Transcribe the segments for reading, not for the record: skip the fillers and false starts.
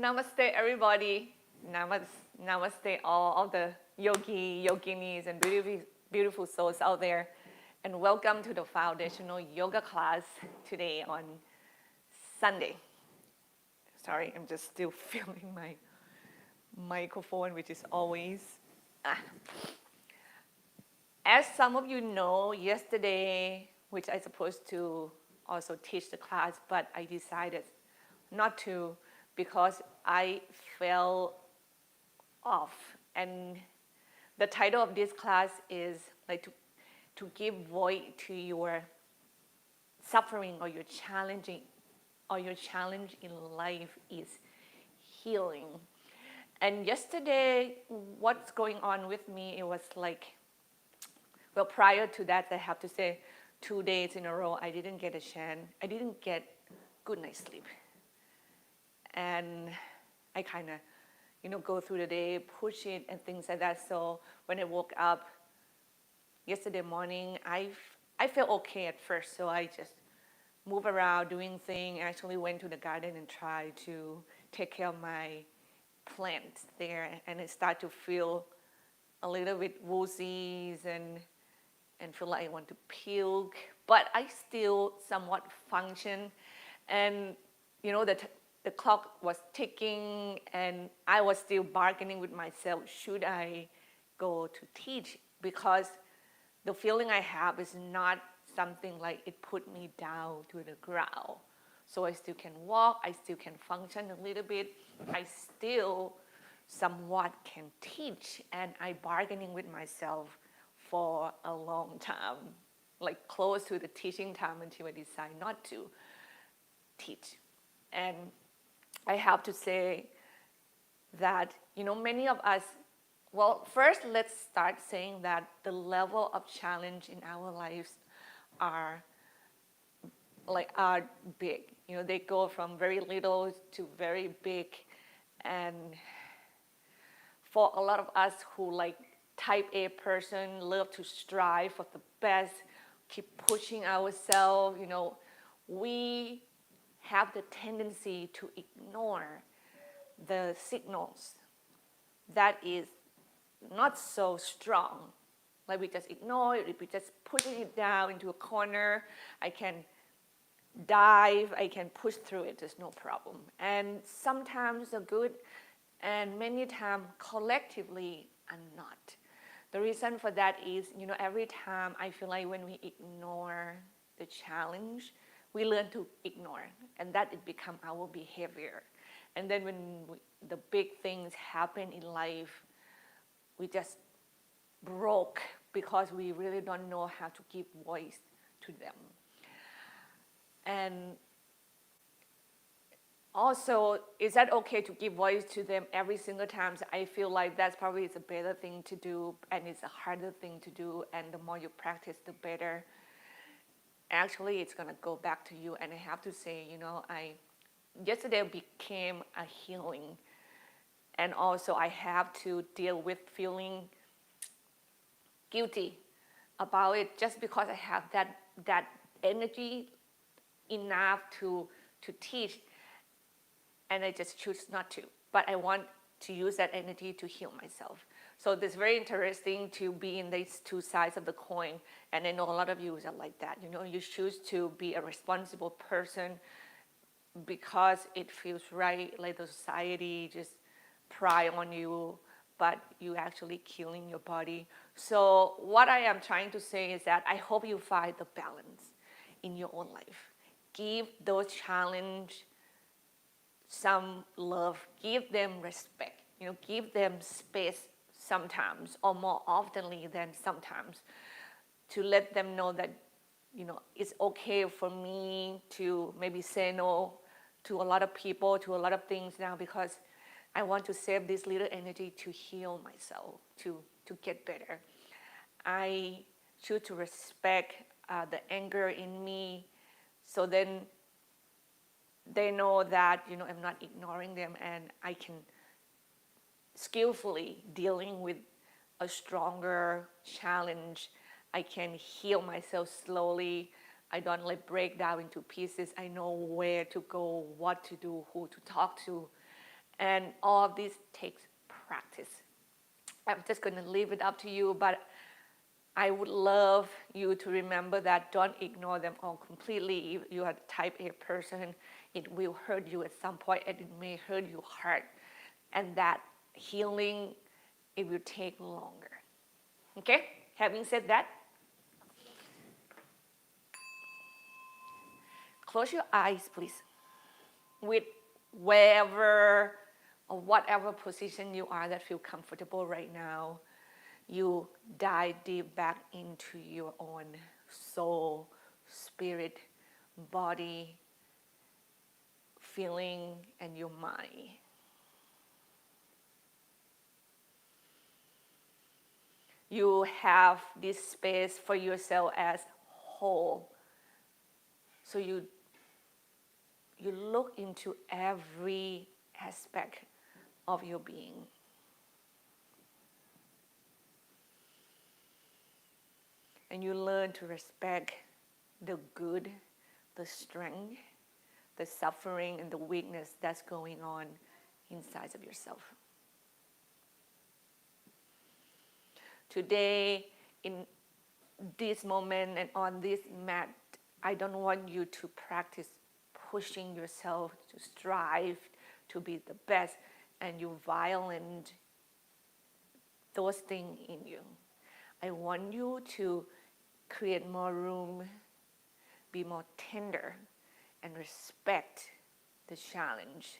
Namaste, everybody. Namaste, all of the yoginis, and beautiful souls out there. And welcome to the foundational yoga class today on Sunday. Sorry, I'm just still filming my microphone, which is always. As some of you know, yesterday, which I supposed to also teach the class, but I decided not to because I fell off. And the title of this class is like to give voice to your suffering or your challenge in life is healing. And yesterday, what's going on with me, it was like, well, prior to that, I have to say 2 days in a row, I didn't get a chance. I didn't get good night's sleep. And I kind of, go through the day, push it and things like that. So when I woke up yesterday morning, I felt okay at first. So I just moved around doing things. I actually went to the garden and tried to take care of my plants there. And I started to feel a little bit woozy and feel like I want to puke. But I still somewhat function. And, the clock was ticking and I was still bargaining with myself. Should I go to teach? Because the feeling I have is not something like it put me down to the ground. So I still can walk, I still can function a little bit. I still somewhat can teach, and I bargaining with myself for a long time, like close to the teaching time until I decide not to teach. And I have to say that, many of us, well, first let's start saying that the level of challenge in our lives are big. They go from very little to very big. And for a lot of us who type A person, love to strive for the best, keep pushing ourselves, we have the tendency to ignore the signals that is not so strong. Like we just ignore it, we just pushing it down into a corner. I can dive, I can push through it, there's no problem. And sometimes they're good, and many times collectively are not. The reason for that is, every time I feel like when we ignore the challenge, we learn to ignore, and that it become our behavior. And then when the big things happen in life, we just broke because we really don't know how to give voice to them. And also, is that okay to give voice to them every single time? So I feel like that's probably is a better thing to do, and it's a harder thing to do, and the more you practice, the better. Actually, it's gonna go back to you. And I have to say, yesterday became a healing. And also I have to deal with feeling guilty about it just because I have that energy enough to teach, and I just choose not to. But I want to use that energy to heal myself. So it's very interesting to be in these two sides of the coin. And I know a lot of you are like that. You choose to be a responsible person because it feels right, like the society just pry on you, but you actually killing your body. So what I am trying to say is that I hope you find the balance in your own life. Give those challenge some love, give them respect, give them space sometimes, or more oftenly than sometimes, to let them know that, it's okay for me to maybe say no to a lot of people, to a lot of things now, because I want to save this little energy to heal myself, to get better. I choose to respect the anger in me, so then they know that, I'm not ignoring them, and I can skillfully dealing with a stronger challenge. I can heal myself slowly. I don't break down into pieces. I know where to go, what to do, who to talk to. And all of this takes practice. I'm just going to leave it up to you, but I would love you to remember that don't ignore them all completely. If you are the type A person, it will hurt you at some point and it may hurt your heart. And that healing, it will take longer. Okay? Having said that, close your eyes, please. With wherever or whatever position you are that feel comfortable right now, you dive deep back into your own soul, spirit, body, feeling, and your mind. You have this space for yourself as whole. So you look into every aspect of your being. And you learn to respect the good, the strength, the suffering, and the weakness that's going on inside of yourself. Today, in this moment and on this mat, I don't want you to practice pushing yourself to strive to be the best and you violate those things in you. I want you to create more room, be more tender, and respect the challenge.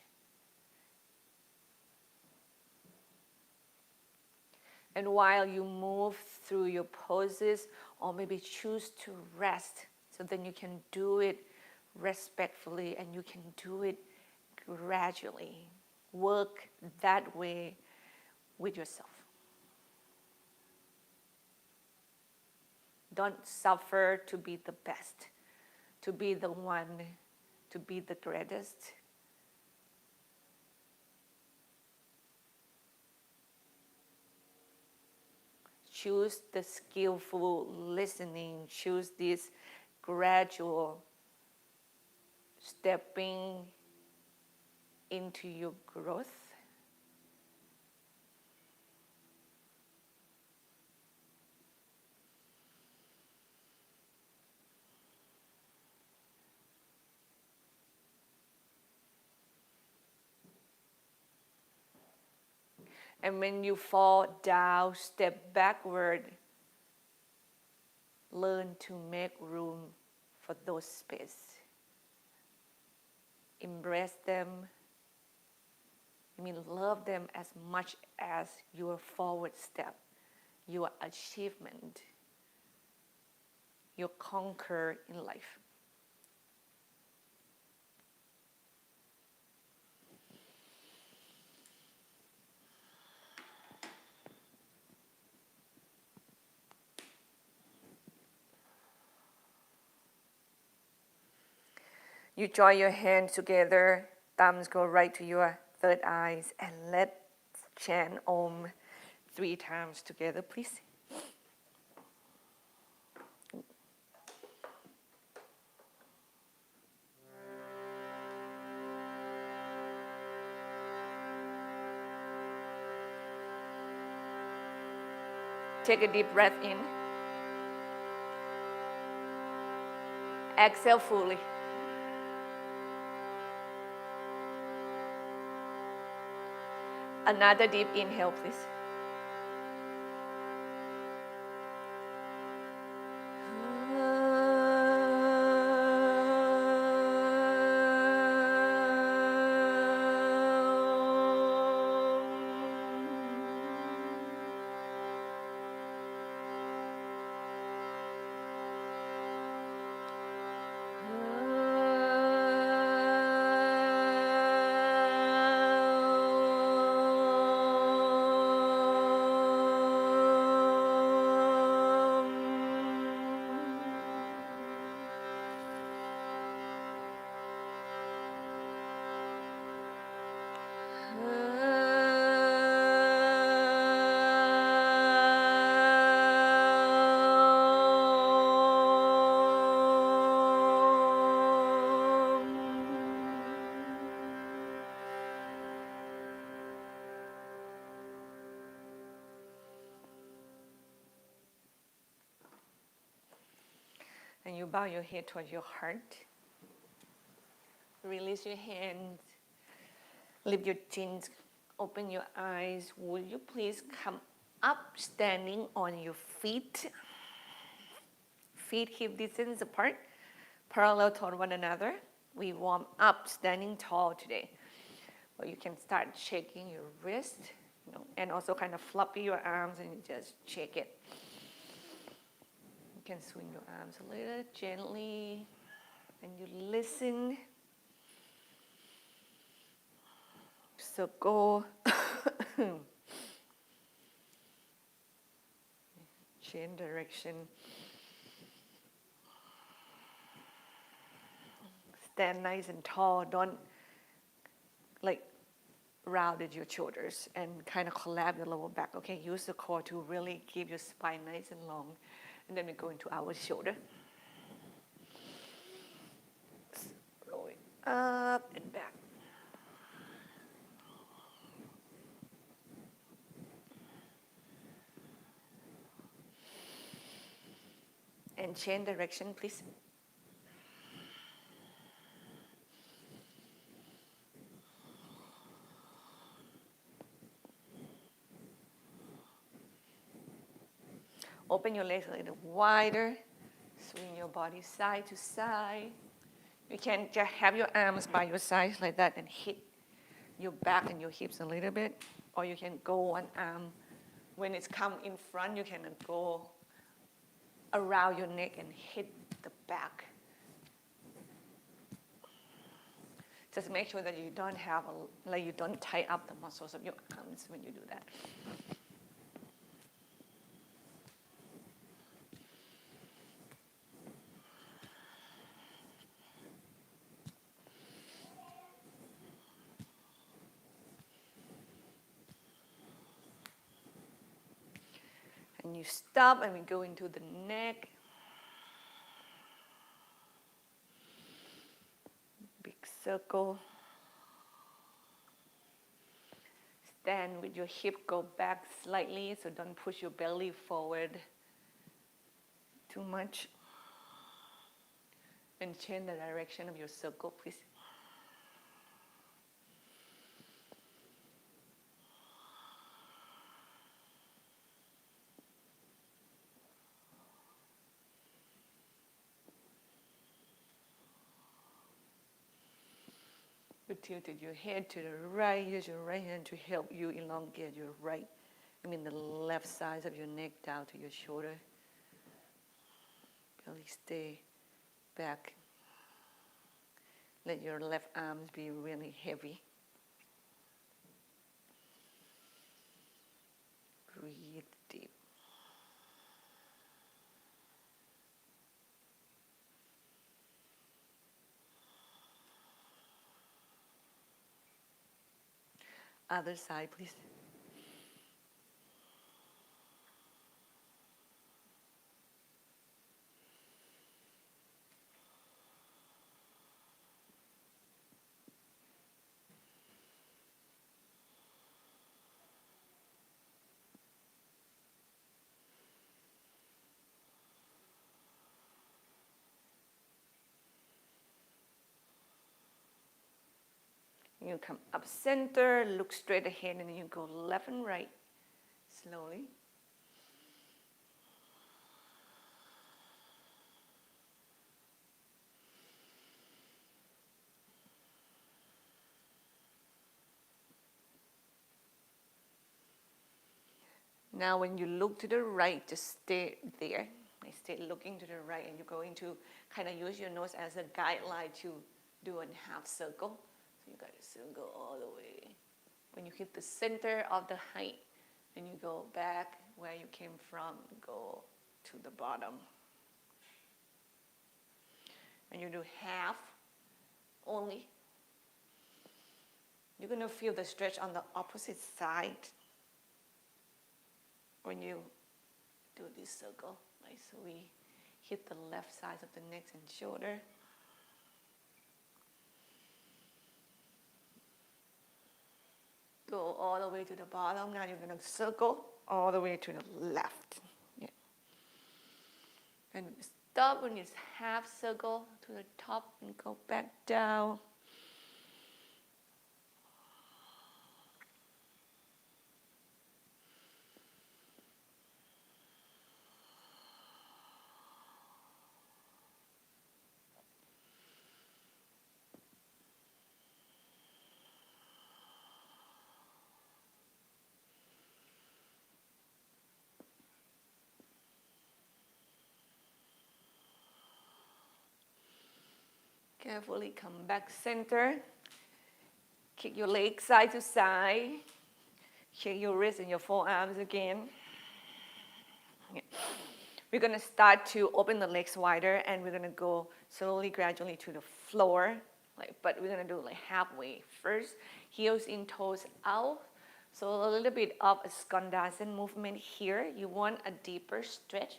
And while you move through your poses, or maybe choose to rest, so then you can do it respectfully and you can do it gradually. Work that way with yourself. Don't suffer to be the best, to be the one, to be the greatest. Choose the skillful listening. Choose this gradual stepping into your growth. And when you fall down, step backward. Learn to make room for those spaces. Embrace them. Love them as much as your forward step, your achievement, your conquer in life. You join your hands together, thumbs go right to your third eyes, and let's chant Om 3 times together, please. Take a deep breath in. Exhale fully. Another deep inhale, please. And you bow your head towards your heart. Release your hands. Lift your chins. Open your eyes. Would you please come up standing on your feet? Feet hip distance apart, parallel toward one another. We warm up standing tall today. Or you can start shaking your wrist, and also kind of floppy your arms and you just shake it. You can swing your arms a little gently and you listen. Circle. Change direction. Stand nice and tall. Don't rounded your shoulders and kind of collapse your lower back. Okay, use the core to really keep your spine nice and long. And then we go into our shoulder. Rolling up and back. And change direction, please. Open your legs a little wider. Swing your body side to side. You can just have your arms by your sides like that and hit your back and your hips a little bit. Or you can go one arm. When it's come in front, you can go around your neck and hit the back. Just make sure that you don't have you don't tie up the muscles of your arms when you do that. And you stop and we go into the neck. Big circle. Stand with your hip go back slightly, so don't push your belly forward too much. And change the direction of your circle, please. You tilted your head to the right. Use your right hand to help you elongate your the left side of your neck down to your shoulder. Belly stay back. Let your left arms be really heavy. Breathe deep. Other side, please. You come up center, look straight ahead, and then you go left and right, slowly. Now when you look to the right, just stay there. Stay looking to the right, and you're going to kind of use your nose as a guideline to do a half circle. So you got to circle all the way. When you hit the center of the height, then you go back where you came from, go to the bottom. And you do half only. You're going to feel the stretch on the opposite side when you do this circle. Right? So we hit the left side of the neck and shoulder. Go all the way to the bottom. Now you're going to circle all the way to the left. Yeah. And stop when it's half circle to the top and go back down. Carefully come back center. Kick your legs side to side. Shake your wrists and your forearms again. Yeah. We're going to start to open the legs wider, and we're going to go slowly, gradually to the floor. But we're going to do like halfway. First, heels in, toes out. So a little bit of a Skandasana movement here. You want a deeper stretch,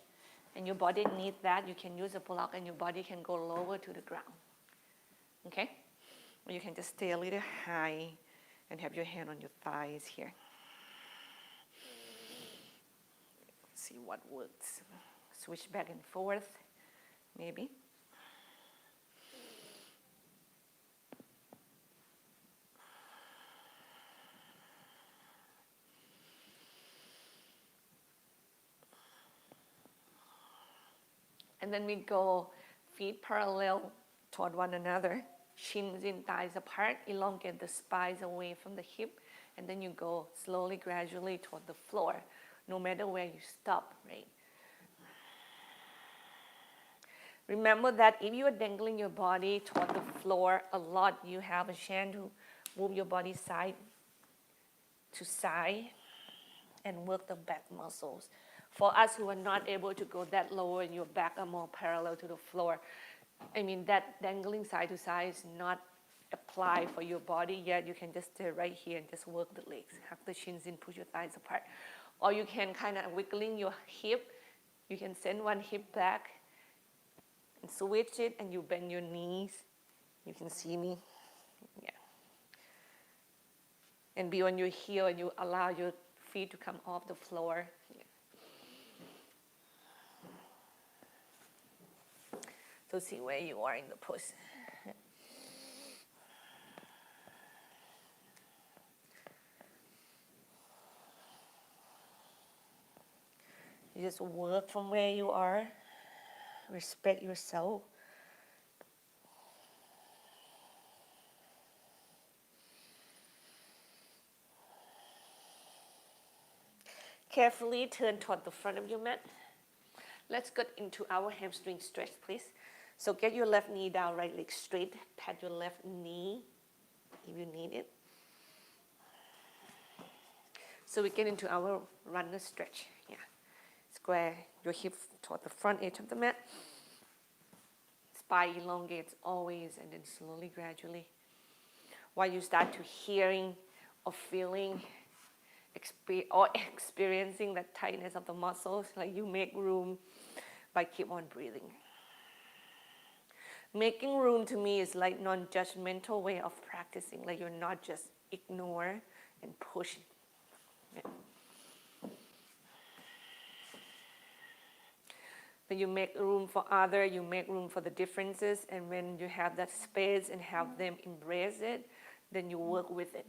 and your body needs that. You can use a block, and your body can go lower to the ground. Okay? Or you can just stay a little high and have your hand on your thighs here. See what works. Switch back and forth, maybe. And then we go feet parallel toward one another, shins in, thighs apart, elongate the spines away from the hip, and then you go slowly, gradually toward the floor, no matter where you stop, right? Remember that if you are dangling your body toward the floor a lot, you have a chance to move your body side to side and work the back muscles. For us who are not able to go that lower and your back are more parallel to the floor, that dangling side to side is not applied for your body yet. You can just stay right here and just work the legs. Hug the shins in, push your thighs apart. Or you can kind of wiggling your hip. You can send one hip back and switch it, and you bend your knees. You can see me. Yeah. And be on your heel, and you allow your feet to come off the floor. Yeah. So see where you are in the pose. You just work from where you are. Respect yourself. Carefully turn toward the front of your mat. Let's get into our hamstring stretch, please. So get your left knee down, right leg straight. Pat your left knee if you need it. So we get into our runner stretch. Yeah. Square your hip toward the front edge of the mat. Spine elongates always, and then slowly, gradually. While you start to hearing or feeling or experiencing that tightness of the muscles, like you make room by keep on breathing. Making room to me is like non-judgmental way of practicing, like you're not just ignore and push. Yeah. But you make room for other, you make room for the differences, and when you have that space and have them embrace it, then you work with it.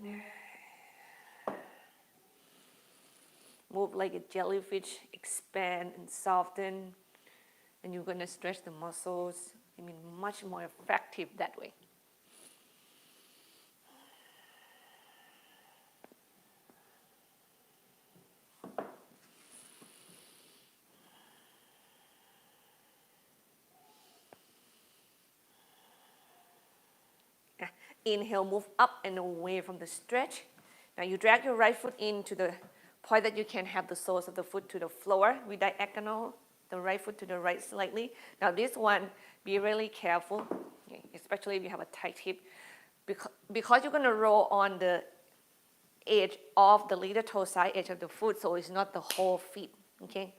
Move like a jellyfish, expand and soften, and you're going to stretch the muscles. Much more effective that way. Inhale, move up and away from the stretch. Now you drag your right foot into the point that you can have the soles of the foot to the floor. We diagonal the right foot to the right slightly. Now this one, be really careful, especially if you have a tight hip, because you're going to roll on the edge of the little toe side edge of the foot, so it's not the whole feet, okay?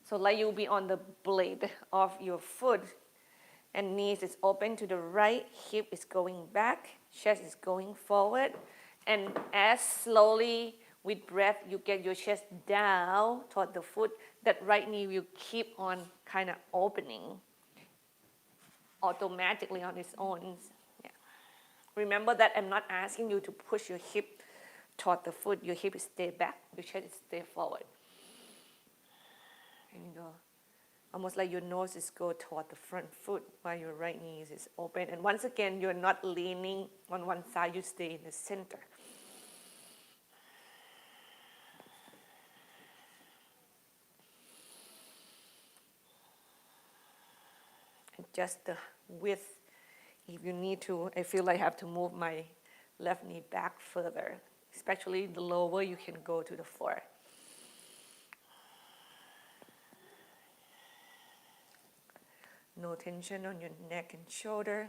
So like you'll be on the blade of your foot, and knees is open to the right, hip is going back, chest is going forward, and as slowly with breath you get your chest down toward the foot, that right knee will keep on kind of opening automatically on its own. Yeah. Remember that I'm not asking you to push your hip toward the foot. Your hip stay back, your chest stay forward. And you go, almost like your nose is go toward the front foot while your right knee is open. And once again, you're not leaning on one side, you stay in the center. Adjust the width if you need to. I feel like I have to move my left knee back further, especially the lower you can go to the floor. No tension on your neck and shoulder.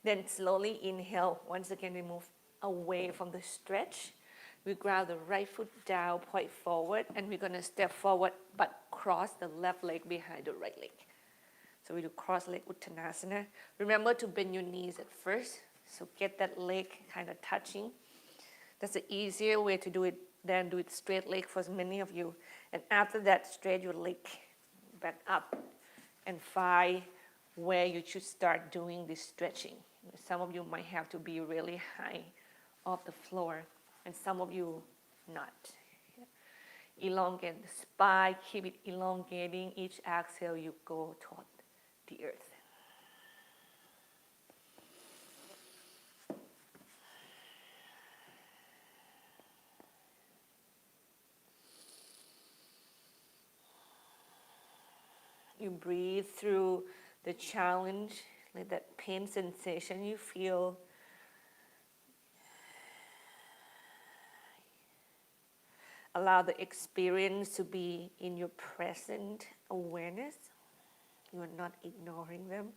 Then slowly inhale. Once again, we move away from the stretch. We grab the right foot down, point forward, and we're going to step forward, but cross the left leg behind the right leg. So we do cross leg Uttanasana. Remember to bend your knees at first, so get that leg kind of touching. That's the easier way to do it than do it straight leg for many of you. And after that, straight your leg back up and find where you should start doing this stretching. Some of you might have to be really high off the floor, and some of you not. Elongate the spine, keep it elongating. Each exhale, you go toward the earth. You breathe through the challenge, like that pain sensation you feel. Allow the experience to be in your present awareness. You are not ignoring them.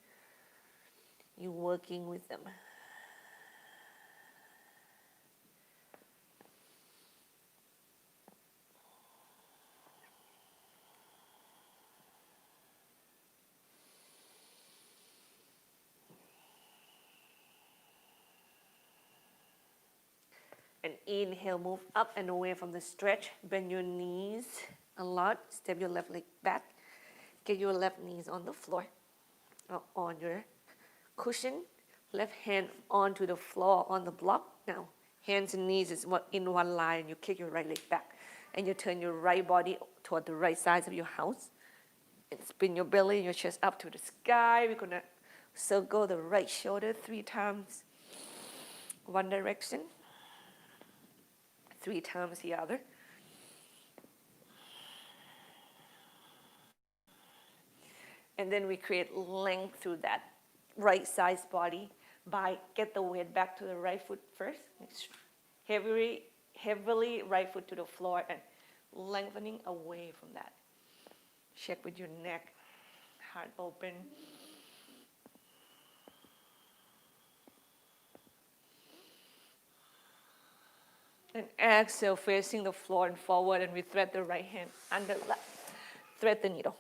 You're working with them. And inhale, move up and away from the stretch. Bend your knees a lot. Step your left leg back. Get your left knees on the floor or on your cushion. Left hand onto the floor on the block. Now, hands and knees is in one line. You kick your right leg back. And you turn your right body toward the right side of your house. And spin your belly and your chest up to the sky. We're going to circle the right shoulder 3 times. One direction. 3 times the other. And then we create length through that right side's body by get the weight back to the right foot first. Heavily right foot to the floor and lengthening away from that. Check with your neck, heart open. And exhale, facing the floor and forward, and we thread the right hand under left. Thread the needle.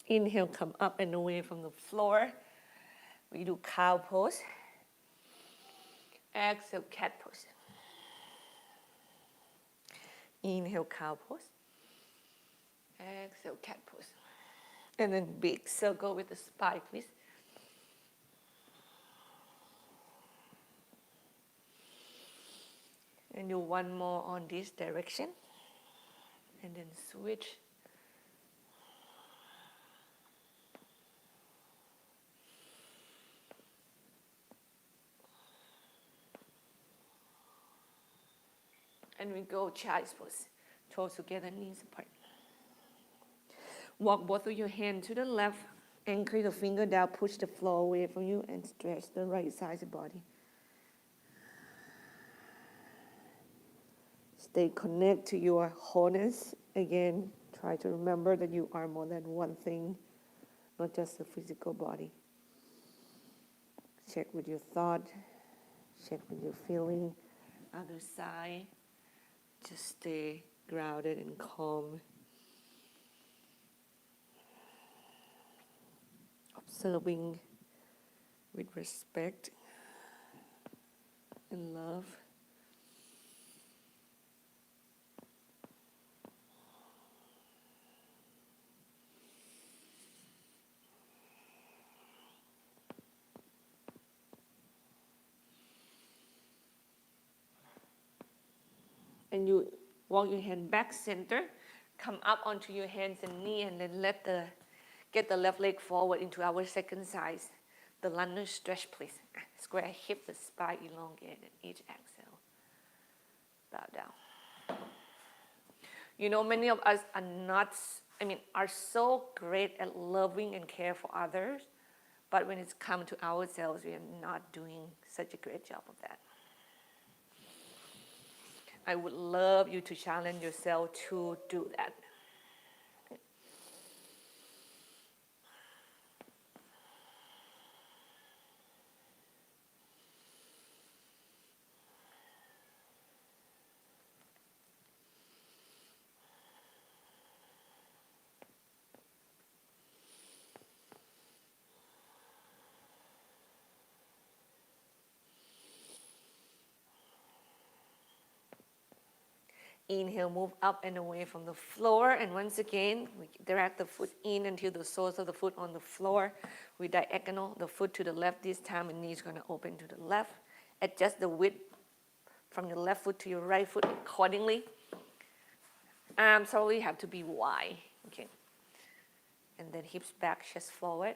Inhale, come up and away from the floor. We do cow pose. Exhale, cat pose. Inhale, cow pose. Exhale, cat pose. And then big circle with the spine, please. And do one more on this direction. And then switch. And we go child's pose. Toes together, knees apart. Walk both of your hands to the left. Anchor the finger down, push the floor away from you, and stretch the right side of the body. Stay connected to your wholeness. Again, try to remember that you are more than one thing, not just the physical body. Check with your thought, check with your feeling. Other side, just stay grounded and calm. Observing with respect and love. And you walk your hand back center, come up onto your hands and knee, and then get the left leg forward into our second side. The lunge stretch, please. Square hip, the spine elongated. Each exhale. Bow down. You know, many of us are so great at loving and care for others, but when it's come to ourselves, we are not doing such a great job of that. I would love you to challenge yourself to do that. Inhale, move up and away from the floor. And once again, we direct the foot in until the soles of the foot on the floor. We diagonal the foot to the left this time, and knee is going to open to the left. Adjust the width from your left foot to your right foot accordingly. Arms probably have to be wide. Okay. And then hips back, chest forward.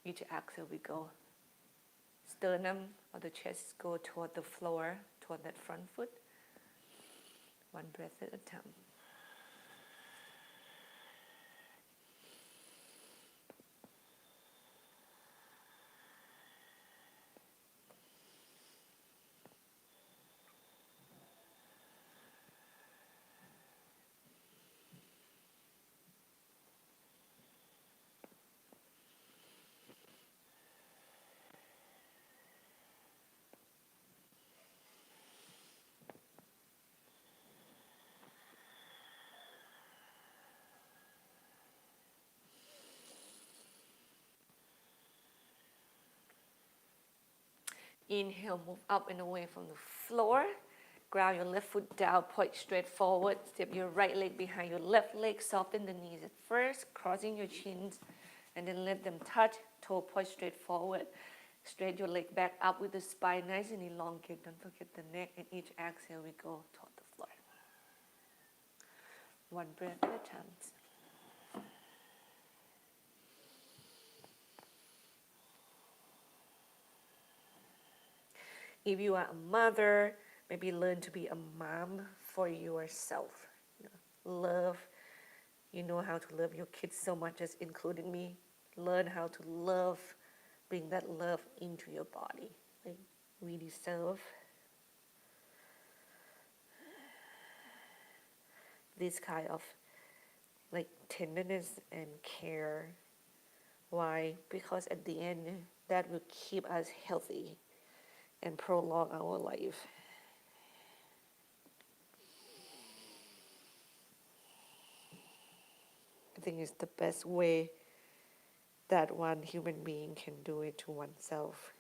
Each exhale, we go. Sternum or the chest go toward the floor, toward that front foot. One breath at a time. Inhale, move up and away from the floor. Ground your left foot down, point straight forward. Step your right leg behind your left leg. Soften the knees at first, crossing your chins, and then let them touch. Toe point straight forward. Straight your leg back up with the spine nice and elongate. Don't forget the neck. And each exhale, we go toward the floor. One breath at a time. If you are a mother, maybe learn to be a mom for yourself. Love, you know how to love your kids so much, as including me. Learn how to love, bring that love into your body. Like we deserve this kind of like tenderness and care. Why? Because at the end, that will keep us healthy and prolong our life. I think it's the best way that one human being can do it to oneself.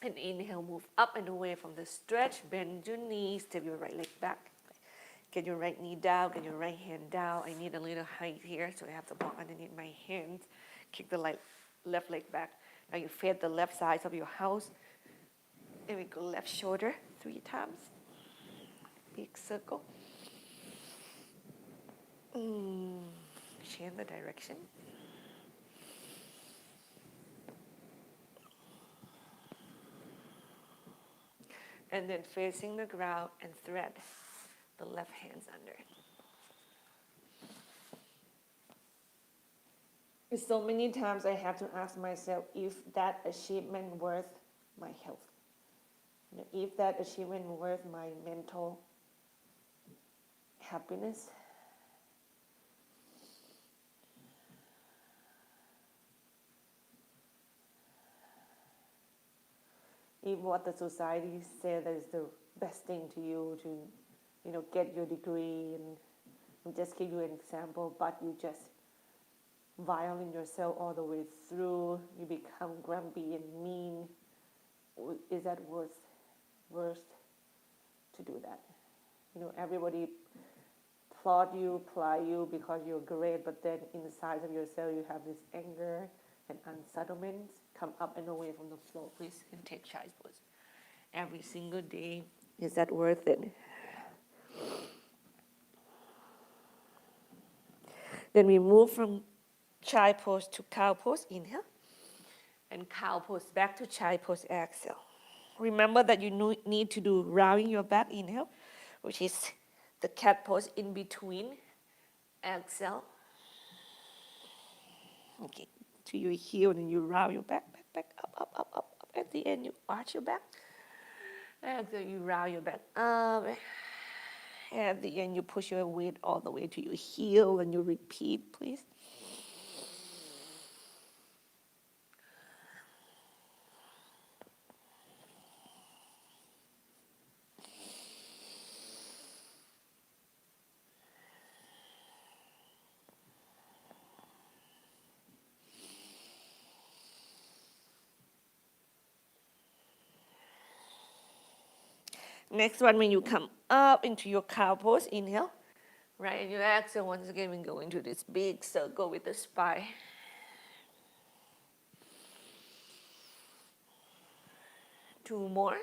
And inhale, move up and away from the stretch. Bend your knees, step your right leg back. Get your right knee down, get your right hand down. I need a little height here, so I have to walk underneath my hands. Kick the left leg back. Now you face the left side of your house. And we go left shoulder 3 times. Big circle. Change the direction. And then facing the ground and thread the left hands under. So many times I have to ask myself if that achievement worth my health. If that achievement worth my mental happiness. If what the society says is the best thing to you to, get your degree, and just give you an example, but you just violate yourself all the way through, you become grumpy and mean, is that worth to do that? Everybody applaud you, because you're great, but then inside of yourself you have this anger and unsettlement. Come up and away from the floor, please, and take child's pose. Every single day, is that worth it? Then we move from child pose to cow pose, inhale, and cow pose back to child pose, exhale. Remember that you need to do rounding your back, inhale, which is the cat pose in between, exhale. Okay, to your heel, and you round your back, up. At the end, you arch your back. Exhale, you round your back up. At the end, you push your weight all the way to your heel, and you repeat, please. Next one, when you come up into your cow pose, inhale, right, and you exhale. Once again, we go into this big circle with the spine. Two more.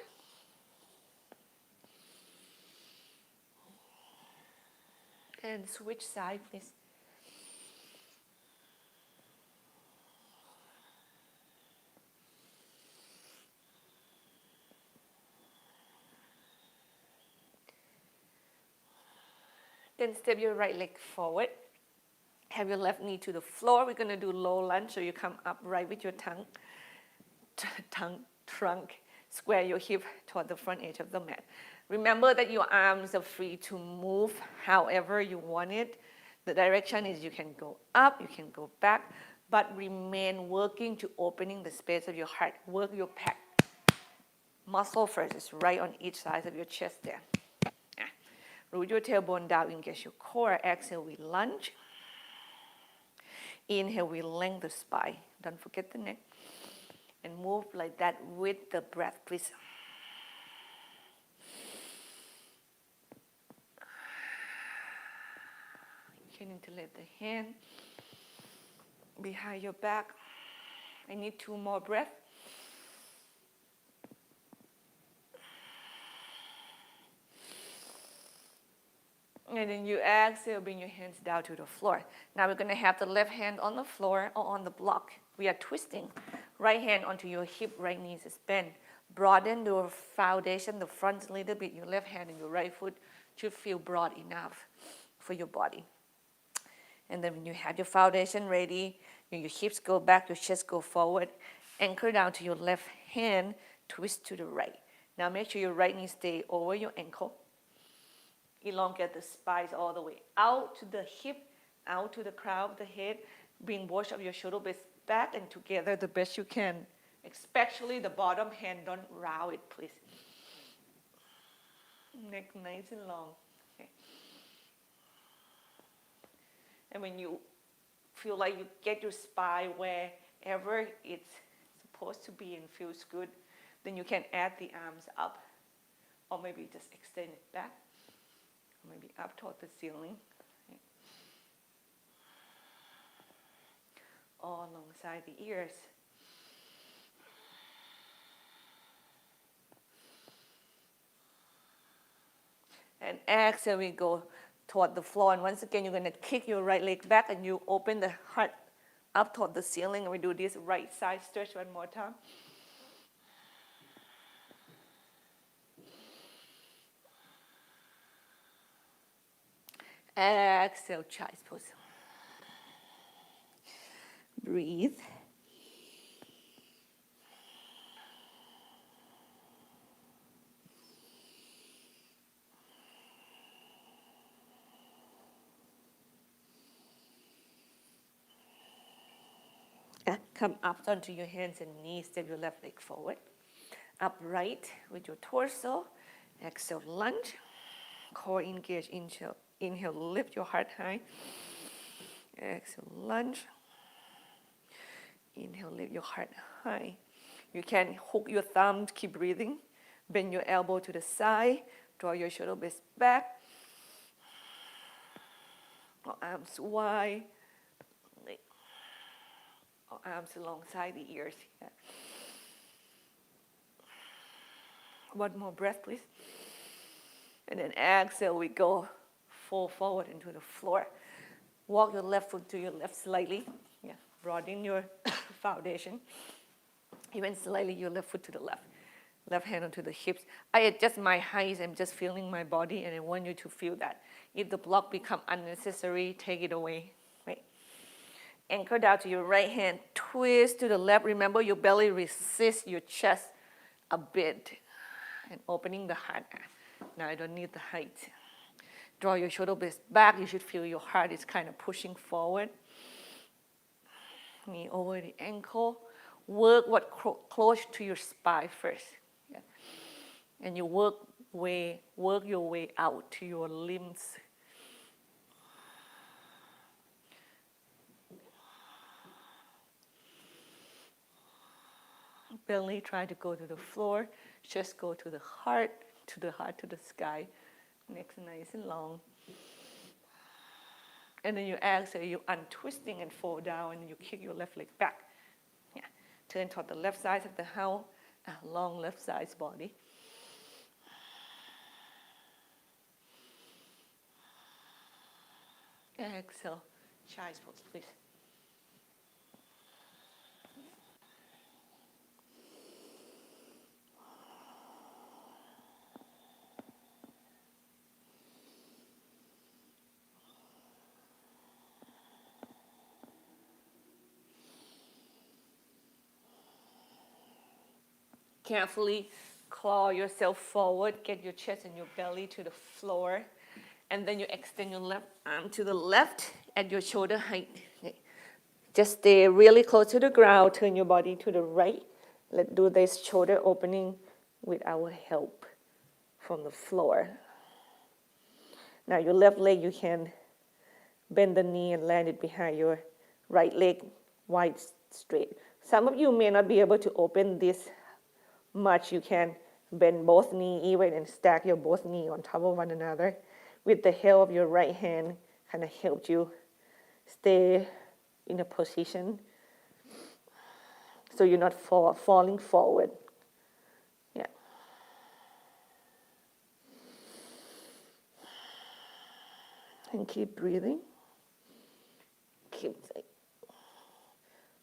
And switch side, please. Then step your right leg forward. Have your left knee to the floor. We're going to do low lunge, so you come upright with your trunk. Square your hip toward the front edge of the mat. Remember that your arms are free to move however you want it. The direction is you can go up, you can go back, but remain working to opening the space of your heart. Work your pec muscle first. It's right on each side of your chest there. Root your tailbone down, engage your core. Exhale, we lunge. Inhale, we lengthen the spine. Don't forget the neck. And move like that with the breath, please. You can interlate the hand behind your back. I need 2 more breaths. And then you exhale, bring your hands down to the floor. Now we're going to have the left hand on the floor or on the block. We are twisting. Right hand onto your hip, right knee is bent. Broaden your foundation, the front a little bit. Your left hand and your right foot should feel broad enough for your body. And then when you have your foundation ready, your hips go back, your chest go forward. Anchor down to your left hand, twist to the right. Now make sure your right knee stay over your ankle. Elongate the spine all the way out to the hip, out to the crown of the head. Bring both of your shoulder blades back and together the best you can. Especially the bottom hand, don't round it, please. Neck nice and long. Okay. And when you feel like you get your spine wherever it's supposed to be and feels good, then you can add the arms up, or maybe just extend it back. Maybe up toward the ceiling. Okay. All alongside the ears. And exhale, we go toward the floor. And once again, you're going to kick your right leg back and you open the heart up toward the ceiling. And we do this right side stretch one more time. Exhale, child's pose. Breathe. Come up onto your hands and knees, step your left leg forward. Upright with your torso. Exhale, lunge. Core engage, inhale, inhale, lift your heart high. Exhale, lunge. Inhale, lift your heart high. You can hook your thumb, keep breathing. Bend your elbow to the side. Draw your shoulder blades back. Arms wide. Arms alongside the ears. Yeah. One more breath, please. And then exhale, we go fall forward into the floor. Walk your left foot to your left slightly. Yeah, broaden your foundation. Even slightly your left foot to the left. Left hand onto the hips. I adjust my height. I'm just feeling my body, and I want you to feel that. If the block become unnecessary, take it away. Right? Anchor down to your right hand. Twist to the left. Remember, your belly resists your chest a bit. And opening the heart. Now I don't need the height. Draw your shoulder blades back. You should feel your heart is kind of pushing forward. Knee over the ankle. Work what close to your spine first. Yeah. And you work your way out to your limbs. Belly try to go to the floor. Just go to the heart, to the sky. Neck nice and long. And then you exhale, you untwisting and fall down, and you kick your left leg back. Yeah. Turn toward the left side of the house, long left side's body. Exhale, child's pose, please. Carefully claw yourself forward, get your chest and your belly to the floor, and then you extend your left arm to the left at your shoulder height. Okay. Just stay really close to the ground, turn your body to the right. Let's do this shoulder opening with our help from the floor. Now your left leg, you can bend the knee and land it behind your right leg, wide straight. Some of you may not be able to open this much. You can bend both knees even and stack your both knees on top of one another. With the help of your right hand, kind of help you stay in a position so you're not falling forward. Yeah. And keep breathing.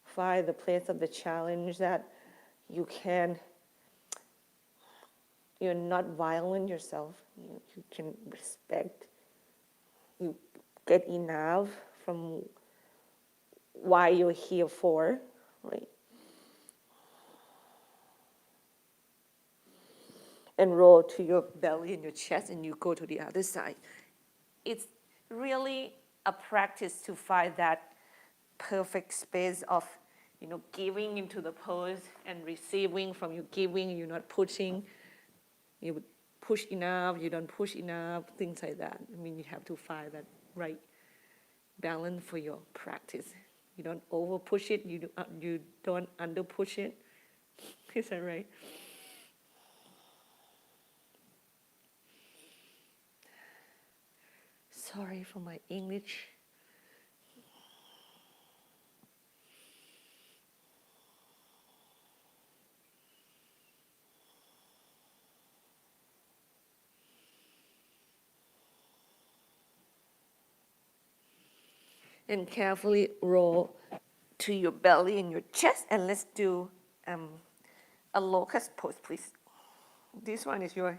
Find the place of the challenge that you're not violent yourself. You can respect. You get enough from why you're here for, right? And roll to your belly and your chest, and you go to the other side. It's really a practice to find that perfect space of, giving into the pose and receiving from you giving. You're not pushing. You push enough, you don't push enough, things like that. You have to find that right balance for your practice. You don't over push it, you don't under push it. Is that right? Sorry for my English. And carefully roll to your belly and your chest, and let's do a locust pose, please. This one is your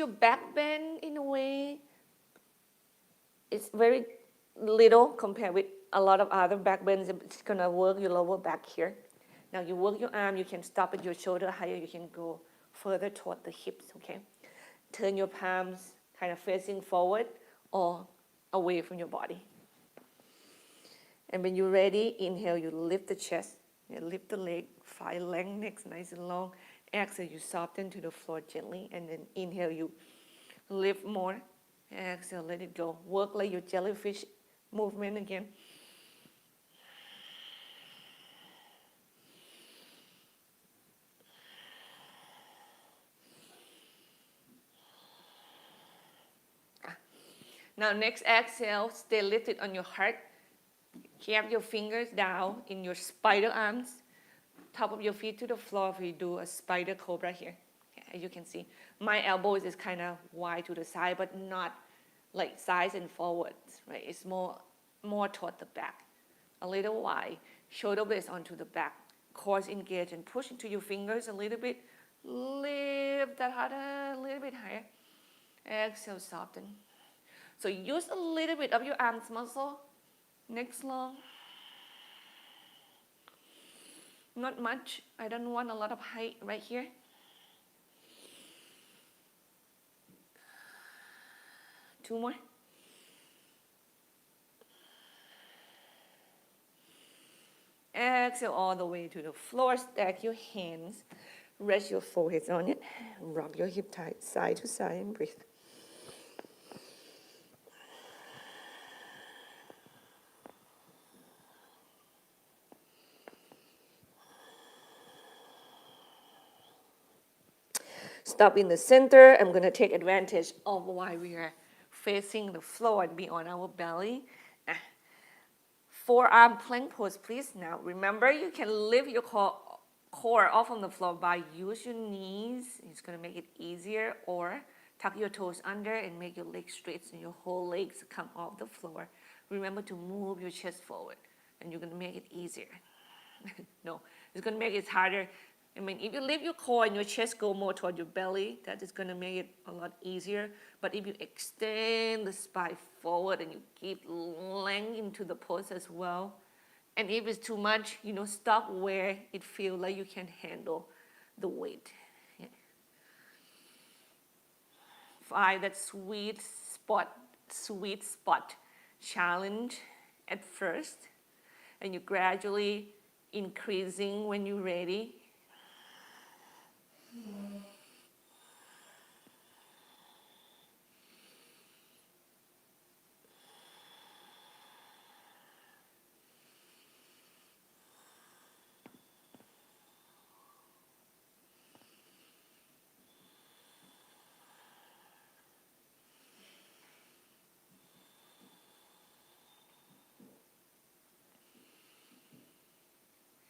back bend in a way, It's very little compared with a lot of other back bends. It's gonna work your lower back here. Now you work your arm, you can stop at your shoulder higher, you can go further toward the hips, okay? Turn your palms kind of facing forward or away from your body. And when you're ready, inhale, you lift the chest, you lift the leg, find length necks nice and long. Exhale, you soften to the floor gently, and then inhale, you lift more. Exhale, let it go. Work like your jellyfish movement again. Now next exhale, stay lifted on your heart. Keep your fingers down in your spider arms. Top of your feet to the floor if you do a spider cobra here. As you can see, my elbows is kind of wide to the side, but not like sides and forwards, right? It's more toward the back. A little wide, shoulder blades onto the back. Core engaged and push into your fingers a little bit. Lift that harder, a little bit higher. Exhale, soften. So use a little bit of your arms muscle. Next long. Not much. I don't want a lot of height right here. Two more. Exhale all the way to the floor. Stack your hands. Rest your foreheads on it. Rock your hip tight side to side and breathe. Stop in the center. I'm going to take advantage of why we are facing the floor and be on our belly. Forearm plank pose, please. Now, remember, you can lift your core off on the floor by use your knees. It's going to make it easier. Or tuck your toes under and make your legs straight so your whole legs come off the floor. Remember to move your chest forward, and you're going to make it easier. No, it's going to make it harder. I mean, if you lift your core and your chest go more toward your belly, that is going to make it a lot easier. But if you extend the spine forward and you keep length into the pose as well, and if it's too much, stop where it feels like you can handle the weight. Yeah. Find that sweet spot challenge at first, and you gradually increasing when you're ready.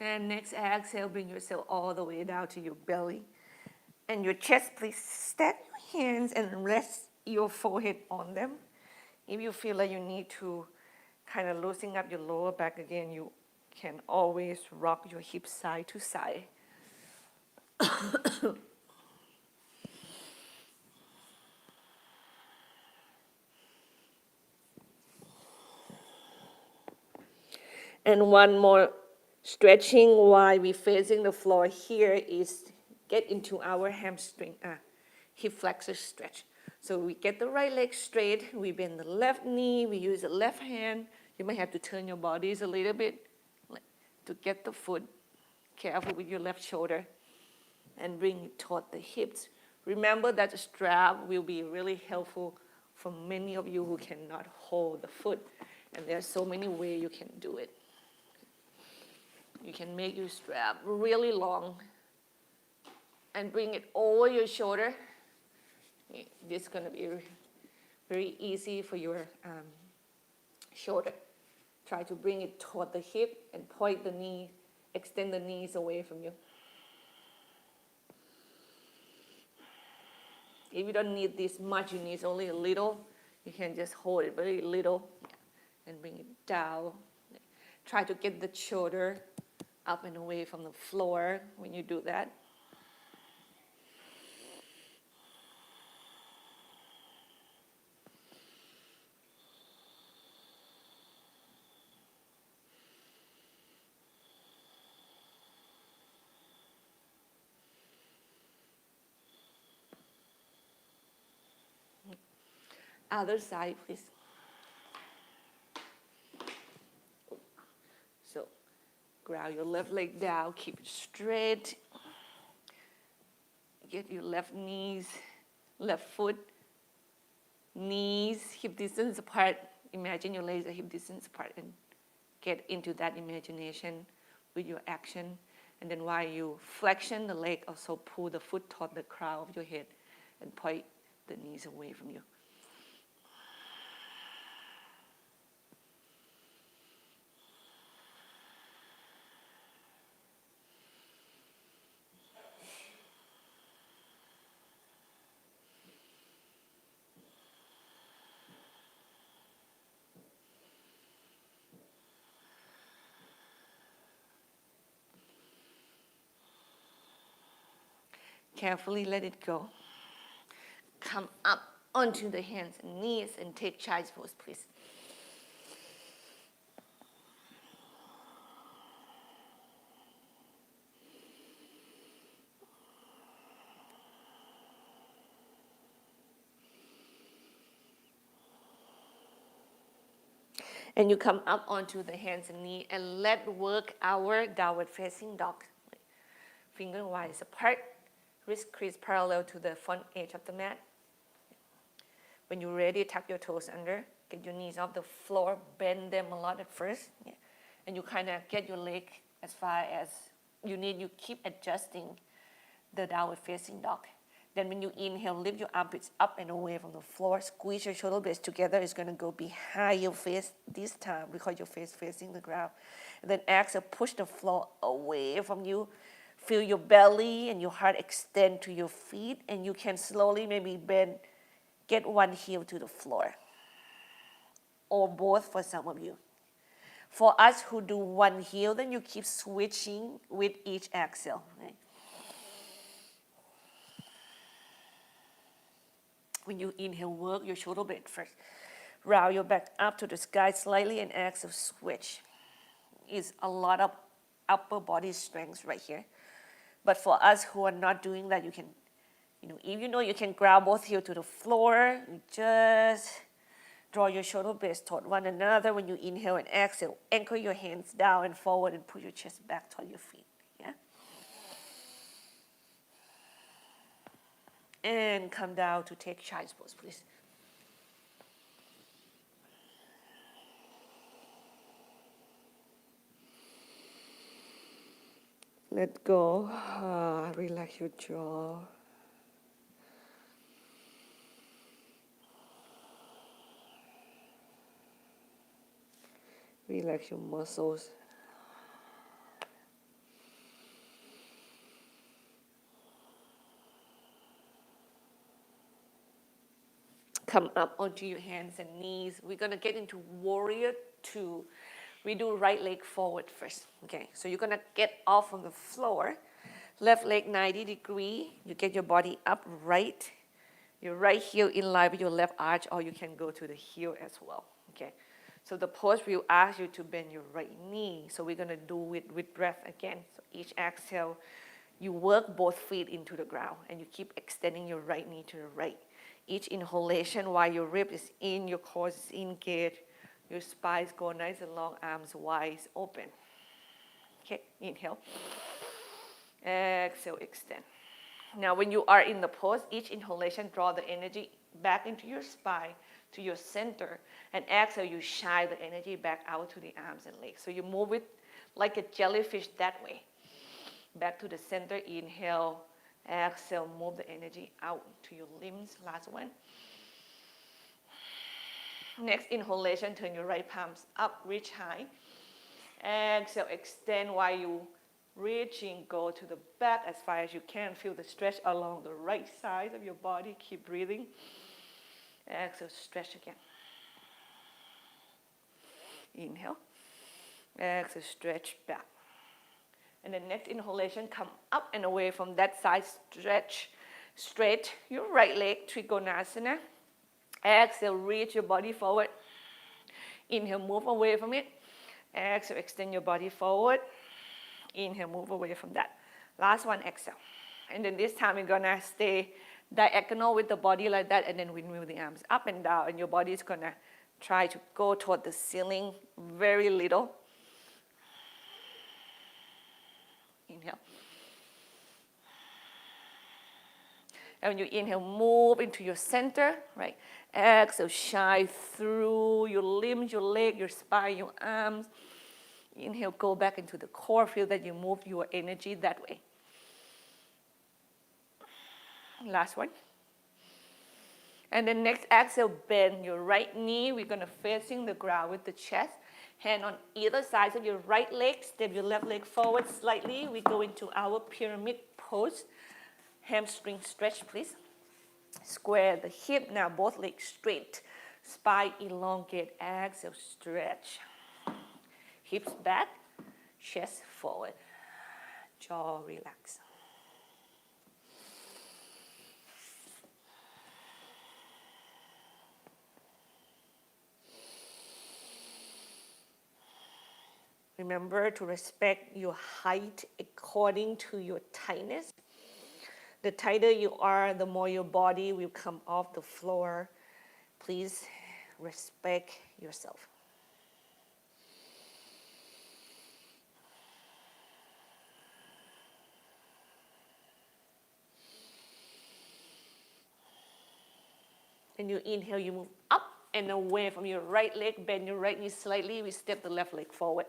And next exhale, bring yourself all the way down to your belly. And your chest, please stack your hands and rest your forehead on them. If you feel like you need to kind of loosen up your lower back again, you can always rock your hips side to side. And one more stretching while we're facing the floor here is get into our hamstring, hip flexor stretch. So we get the right leg straight, we bend the left knee, we use the left hand. You might have to turn your bodies a little bit to get the foot. Careful with your left shoulder and bring it toward the hips. Remember that the strap will be really helpful for many of you who cannot hold the foot. And there are so many ways you can do it. You can make your strap really long and bring it over your shoulder. This is going to be very easy for your shoulder. Try to bring it toward the hip and point the knee, extend the knees away from you. If you don't need this much, you need only a little, you can just hold it very little and bring it down. Try to get the shoulder up and away from the floor when you do that. Other side, please. So ground your left leg down, keep it straight. Get your left knees, left foot, knees, hip distance apart. Imagine your legs are hip distance apart and get into that imagination with your action. And then while you flexion the leg, also pull the foot toward the crown of your head and point the knees away from you. Carefully let it go. Come up onto the hands and knees and take child's pose, please. And you come up onto the hands and knees and let work our downward facing dog. Finger wide apart, wrist crease parallel to the front edge of the mat. When you're ready, tuck your toes under, get your knees off the floor, bend them a lot at first. Yeah. And you kind of get your leg as far as you need. You keep adjusting the downward facing dog. Then when you inhale, lift your armpits up and away from the floor. Squeeze your shoulder blades together. It's going to go behind your face this time because your face facing the ground. And then exhale, push the floor away from you. Feel your belly and your heart extend to your feet. And you can slowly maybe bend, get one heel to the floor. Or both for some of you. For us who do one heel, then you keep switching with each exhale. Right? When you inhale, work your shoulder blade first. Round your back up to the sky slightly and exhale, switch. It's a lot of upper body strength right here. But for us who are not doing that, you can, if you know you can ground both heels to the floor, you just draw your shoulder blades toward one another. When you inhale and exhale, anchor your hands down and forward and push your chest back toward your feet. Yeah? And come down to take child's pose, please. Let go. Relax your jaw. Relax your muscles. Come up onto your hands and knees. We're going to get into warrior two. We do right leg forward first. Okay, so you're going to get off on the floor. Left leg 90 degrees. You get your body upright. Your right heel in line with your left arch, or you can go to the heel as well. Okay, so the pose will ask you to bend your right knee. So we're going to do it with breath again. So each exhale, you work both feet into the ground, and you keep extending your right knee to the right. Each inhalation, while your rib is in, your core is engaged, your spine go nice and long, arms wide open. Okay, inhale. Exhale, extend. Now when you are in the pose, each inhalation, draw the energy back into your spine, to your center, and exhale, you shine the energy back out to the arms and legs. So you move it like a jellyfish that way. Back to the center, inhale. Exhale, move the energy out to your limbs. Last one. Next inhalation, turn your right palms up, reach high. Exhale, extend while you reaching, go to the back as far as you can. Feel the stretch along the right side of your body. Keep breathing. Exhale, stretch again. Inhale. Exhale, stretch back. And the next inhalation, come up and away from that side, stretch straight your right leg, Trikonasana. Exhale, reach your body forward. Inhale, move away from it. Exhale, extend your body forward. Inhale, move away from that. Last one, exhale. And then this time we're gonna stay diagonal with the body like that, and then windmill the arms up and down, and your body is gonna try to go toward the ceiling very little. Inhale. And when you inhale, move into your center, right? Exhale, shine through your limbs, your leg, your spine, your arms. Inhale, go back into the core. Feel that you move your energy that way. Last one. And then next exhale, bend your right knee. We're gonna facing the ground with the chest. Hand on either side of your right leg. Step your left leg forward slightly. We go into our pyramid pose. Hamstring stretch, please. Square the hip. Now both legs straight. Spine elongate. Exhale, stretch. Hips back. Chest forward. Jaw relax. Remember to respect your height according to your tightness. The tighter you are, the more your body will come off the floor. Please respect yourself. Then you inhale, you move up and away from your right leg. Bend your right knee slightly. We step the left leg forward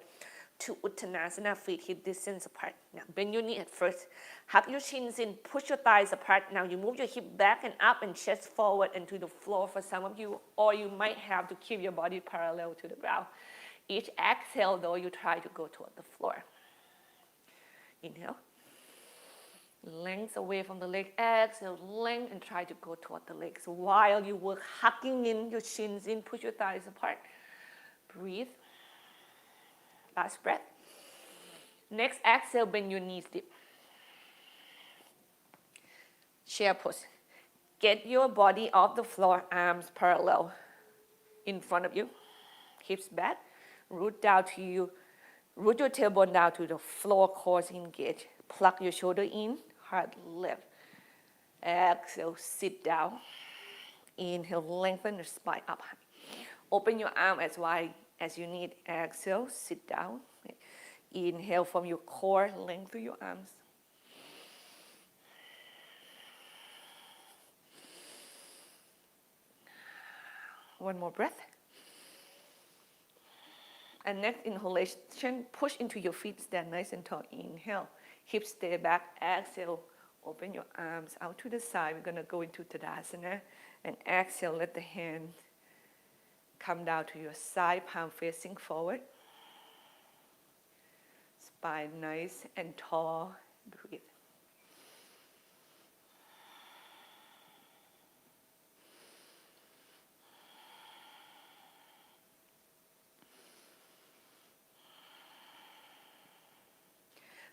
to Uttanasana, feet hip distance apart. Now bend your knee at first. Hug your shins in, push your thighs apart. Now you move your hip back and up and chest forward and to the floor for some of you, or you might have to keep your body parallel to the ground. Each exhale though, you try to go toward the floor. Inhale. Length away from the leg. Exhale, length and try to go toward the legs. While you work hugging in your shins in, push your thighs apart. Breathe. Last breath. Next exhale, bend your knees deep. Chair pose. Get your body off the floor, arms parallel in front of you. Hips back. Root down to you. Root your tailbone down to the floor, core engage. Plug your shoulder in, heart lift. Exhale, sit down. Inhale, lengthen the spine up high. Open your arm as wide as you need. Exhale, sit down. Inhale from your core, lengthen your arms. One more breath. And next inhalation, push into your feet, stand nice and tall. Inhale, hips stay back. Exhale, open your arms out to the side. We're gonna go into Tadasana. And exhale, let the hand come down to your side, palm facing forward. Spine nice and tall. Breathe.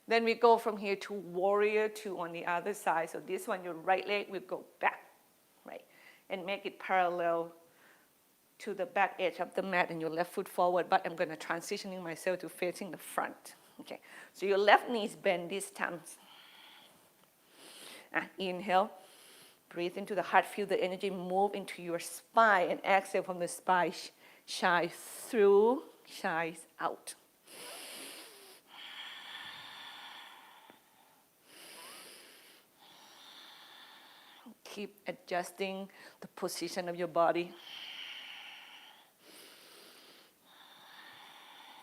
Then we go from here to warrior two on the other side. So this one, your right leg will go back, right? And make it parallel to the back edge of the mat and your left foot forward, but I'm gonna transitioning myself to facing the front. Okay, so your left knee is bent this time. Inhale, breathe into the heart, feel the energy move into your spine, and exhale from the spine, shine through, shines out. Keep adjusting the position of your body.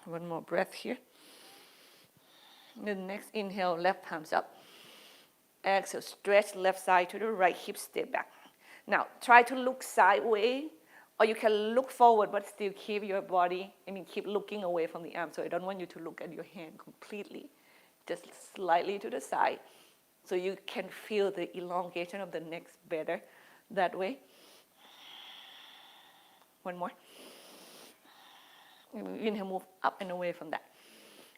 One more breath here. The next inhale, left palms up. Exhale, stretch left side to the right, hips stay back. Now, try to look sideways, or you can look forward, but still keep your body, keep looking away from the arm. So I don't want you to look at your hand completely, just slightly to the side. So you can feel the elongation of the neck better that way. One more. Inhale, move up and away from that.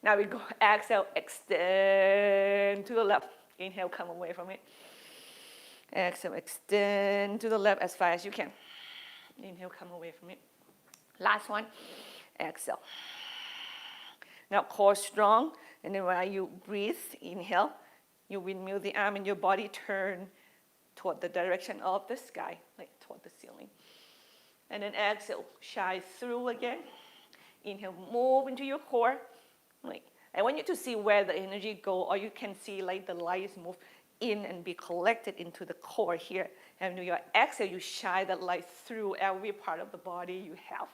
Now we go, exhale, extend to the left. Inhale, come away from it. Exhale, extend to the left as far as you can. Inhale, come away from it. Last one, exhale. Now core strong, and then while you breathe, inhale, you windmill the arm and your body turn toward the direction of the sky, like toward the ceiling. And then exhale, shine through again. Inhale, move into your core. Like, I want you to see where the energy go, or you can see like the lights move in and be collected into the core here. And when you exhale, you shine that light through every part of the body you have.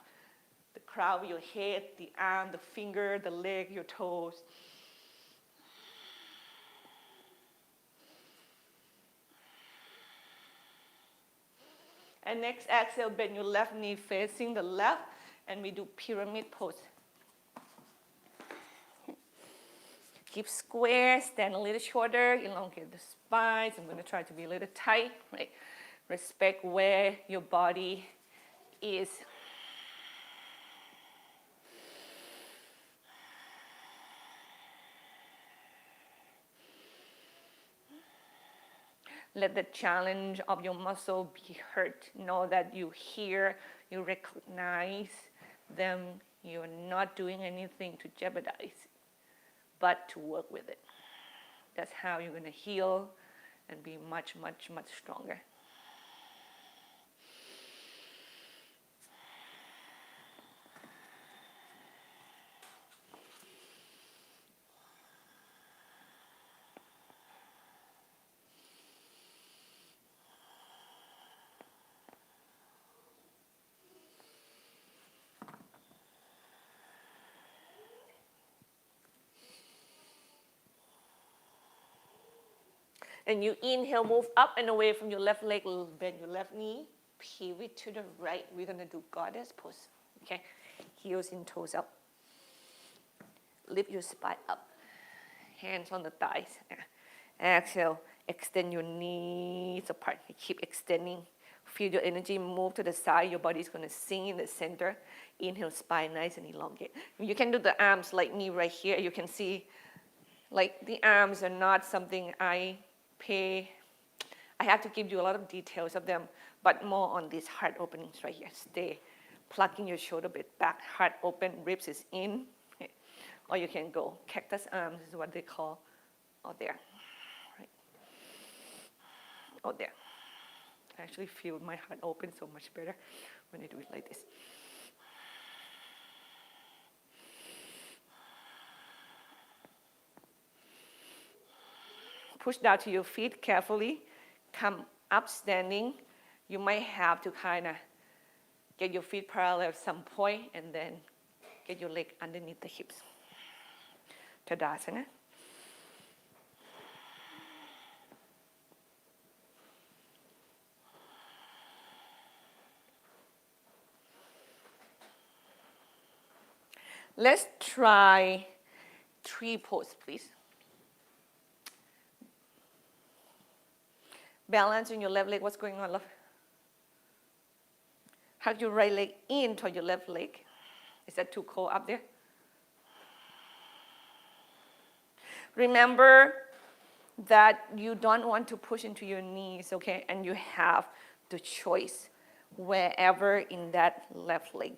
The crown of your head, the arm, the finger, the leg, your toes. And next exhale, bend your left knee facing the left, and we do pyramid pose. Keep square, stand a little shorter, elongate the spine. I'm going to try to be a little tight, right? Respect where your body is. Let the challenge of your muscle be hurt. Know that you hear, you recognize them. You're not doing anything to jeopardize, but to work with it. That's how you're going to heal and be much, much, much stronger. And you inhale, move up and away from your left leg, bend your left knee, pivot to the right. We're going to do goddess pose, okay? Heels and toes up. Lift your spine up. Hands on the thighs. Exhale, extend your knees apart. Keep extending. Feel your energy move to the side. Your body's going to sink in the center. Inhale, spine nice and elongate. You can do the arms like me right here. You can see, like, the arms are not something I have to give you a lot of details of them, but more on these heart openings right here. Stay plucking your shoulder bit back, heart open, ribs is in. Okay. Or you can go cactus arms is what they call, or there. Right. Or there. I actually feel my heart open so much better when I do it like this. Push down to your feet carefully. Come up standing. You might have to kind of get your feet parallel at some point and then get your leg underneath the hips. Tadasana. Let's try tree pose, please. Balance in your left leg. What's going on, love? Hug your right leg in toward your left leg. Is that too cold up there? Remember that you don't want to push into your knees, okay? And you have the choice wherever in that left leg.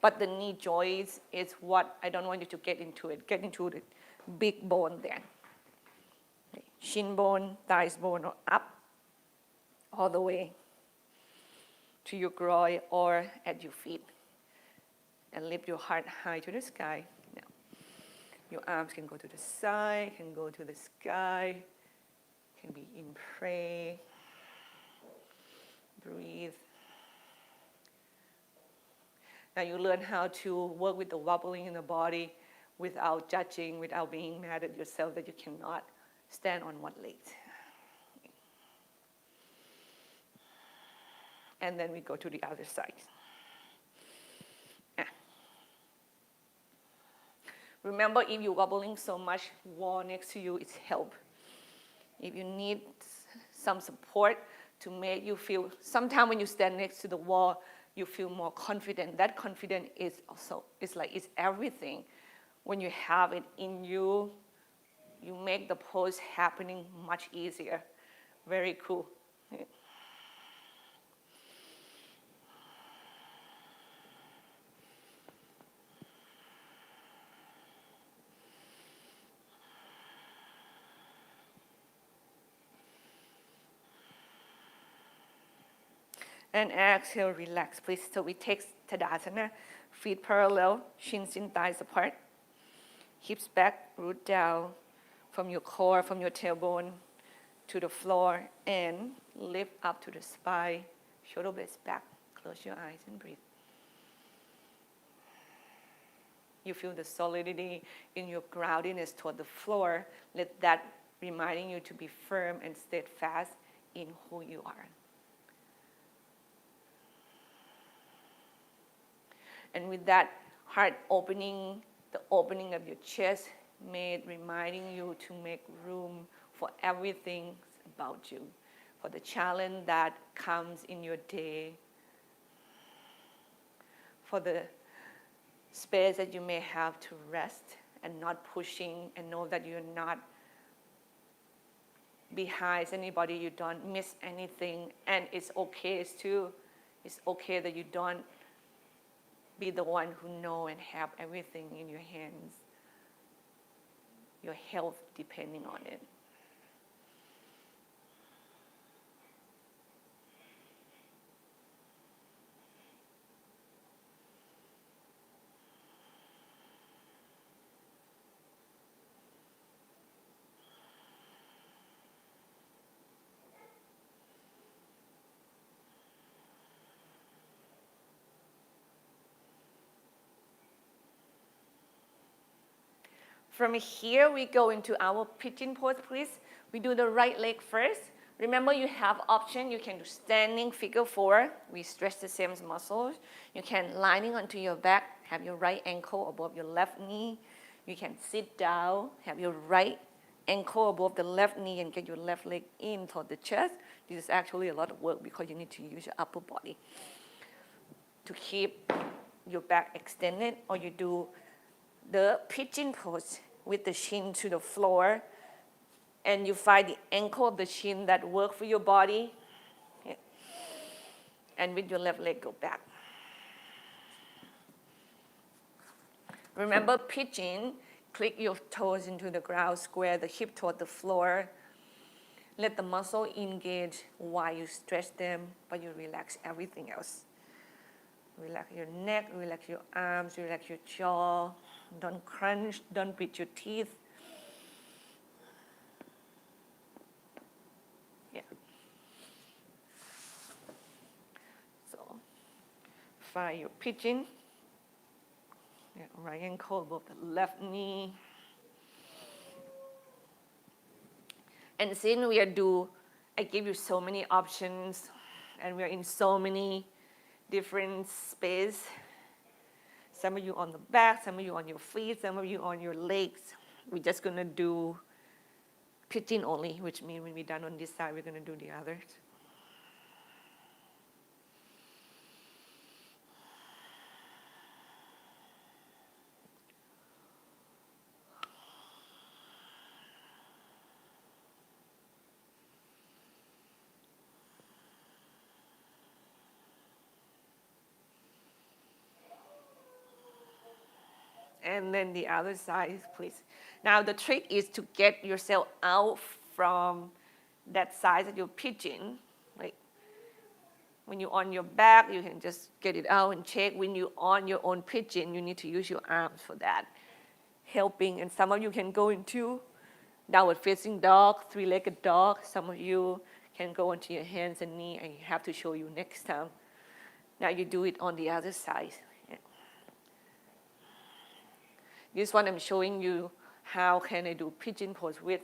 But the knee joints is what I don't want you to get into it. Get into the big bone there. Shin bone, thighs bone, or up all the way to your groin or at your feet. And lift your heart high to the sky. Now, your arms can go to the side, can go to the sky, can be in prayer. Breathe. Now you learn how to work with the wobbling in the body without judging, without being mad at yourself that you cannot stand on one leg. And then we go to the other side. Remember, if you're wobbling so much, wall next to you is help. If you need some support to make you feel, sometimes when you stand next to the wall, you feel more confident. That confidence is also, it's everything. When you have it in you, you make the pose happening much easier. Very cool. And exhale, relax, please. So we take Tadasana, feet parallel, shins and thighs apart, hips back, root down from your core, from your tailbone to the floor, and lift up to the spine, shoulder blades back. Close your eyes and breathe. You feel the solidity in your groundedness toward the floor. Let that reminding you to be firm and steadfast in who you are. And with that heart opening, the opening of your chest, made reminding you to make room for everything about you, for the challenge that comes in your day, for the space that you may have to rest and not pushing, and know that you're not behind anybody, you don't miss anything, and it's okay too. It's okay that you don't be the one who know and have everything in your hands. Your health depending on it. From here, we go into our pigeon pose, please. We do the right leg first. Remember, you have option. You can do standing figure 4. We stretch the same muscles. You can lining onto your back, have your right ankle above your left knee. You can sit down, have your right ankle above the left knee and get your left leg in toward the chest. This is actually a lot of work because you need to use your upper body to keep your back extended, or you do the pigeon pose with the shin to the floor, and you find the ankle of the shin that work for your body. Yeah. And with your left leg, go back. Remember, pigeon, click your toes into the ground, square the hip toward the floor. Let the muscle engage while you stretch them, but you relax everything else. Relax your neck, relax your arms, relax your jaw. Don't crunch, don't grit your teeth. Yeah. So, find your pigeon. Yeah, right ankle above the left knee. And since I give you so many options, and we are in so many different space. Some of you on the back, some of you on your feet, some of you on your legs. We're just gonna do pigeon only, which means when we're done on this side, we're gonna do the others. And then the other side, please. Now the trick is to get yourself out from that side of your pigeon. Like when you're on your back, you can just get it out and check. When you're on your own pigeon, you need to use your arms for that, helping. And some of you can go into downward facing dog, 3-legged dog. Some of you can go into your hands and knee, and you have to show you next time. Now you do it on the other side. This one I'm showing you how can I do pigeon pose with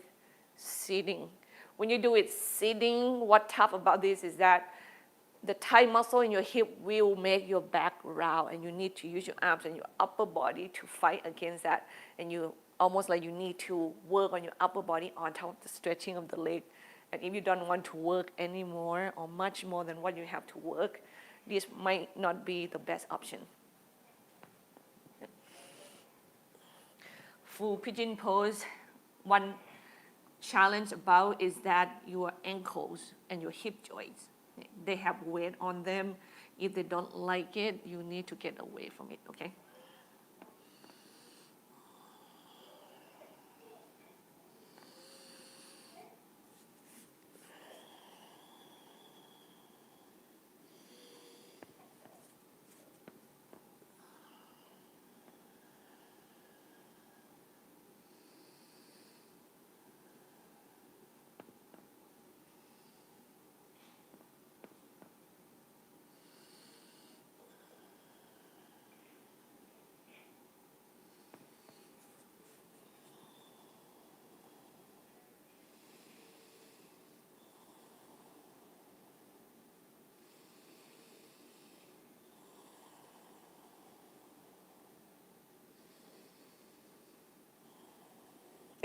sitting. When you do it sitting, what's tough about this is that the tight muscle in your hip will make your back round, and you need to use your arms and your upper body to fight against that. And you almost like you need to work on your upper body on top of the stretching of the leg. And if you don't want to work anymore or much more than what you have to work, this might not be the best option. Full pigeon pose, one challenge about is that your ankles and your hip joints, they have weight on them. If they don't like it, you need to get away from it, okay?